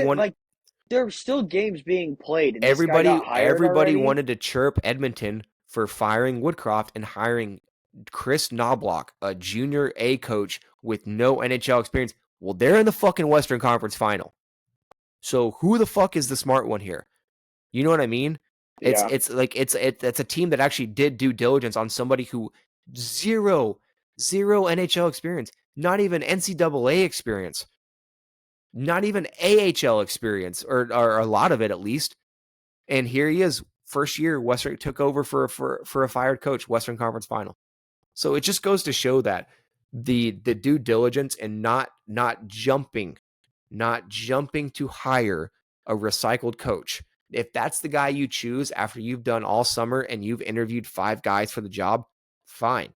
there are still games being played, and this guy got hired everybody already? wanted to chirp Edmonton for firing Woodcroft and hiring Chris Knobloch, a junior A coach with no NHL experience. Well, they're in the fucking Western Conference Final. So who the fuck is the smart one here? You know what I mean? It's Yeah. it's a team that actually did due diligence on somebody who zero NHL experience, not even NCAA experience, not even AHL experience, or a lot of it at least. And here he is, first year Western took over for a fired coach, Western Conference Final. So it just goes to show that the due diligence and not jumping to hire a recycled coach. If that's the guy you choose after you've done all summer and you've interviewed 5 guys for the job, fine.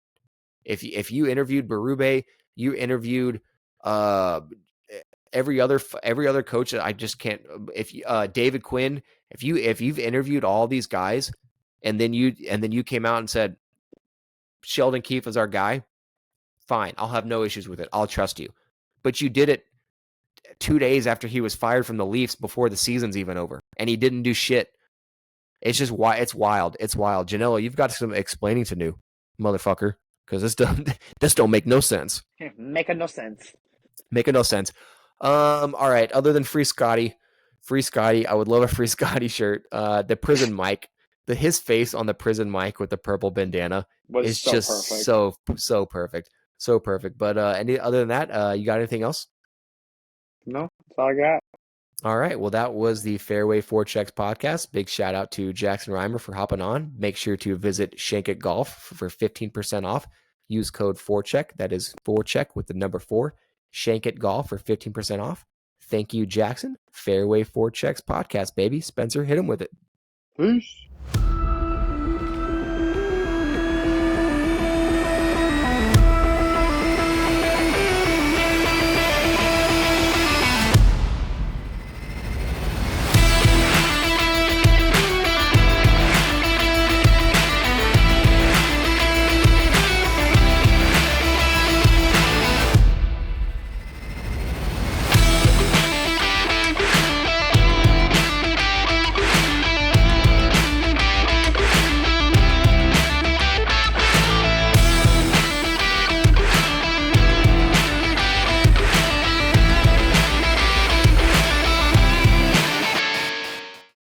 If you interviewed Berube, you interviewed every other coach, I just can't. If David Quinn, if you've interviewed all these guys, and then you came out and said Sheldon Keefe is our guy, fine, I'll have no issues with it. I'll trust you. But you did it 2 days after he was fired from the Leafs before the season's even over, and he didn't do shit. It's just why it's wild. It's wild. Janela, you've got some explaining to do, motherfucker, because this don't make no sense. Making no sense. Making no sense. All right. Other than free Scotty, I would love a free Scotty shirt. The prison mic, his face on the prison mic with the purple bandana is so just perfect. so perfect. But any other than that, you got anything else? No, that's all I got. All right. Well, that was the Fairway Four Checks podcast. Big shout out to Jackson Reimer for hopping on. Make sure to visit Shank It Golf for 15% off. Use code 4Check. That is 4Check with the number 4. Shank It Golf for 15% off. Thank you, Jackson. Fairway Four Checks podcast, baby. Spencer, hit him with it. Peace.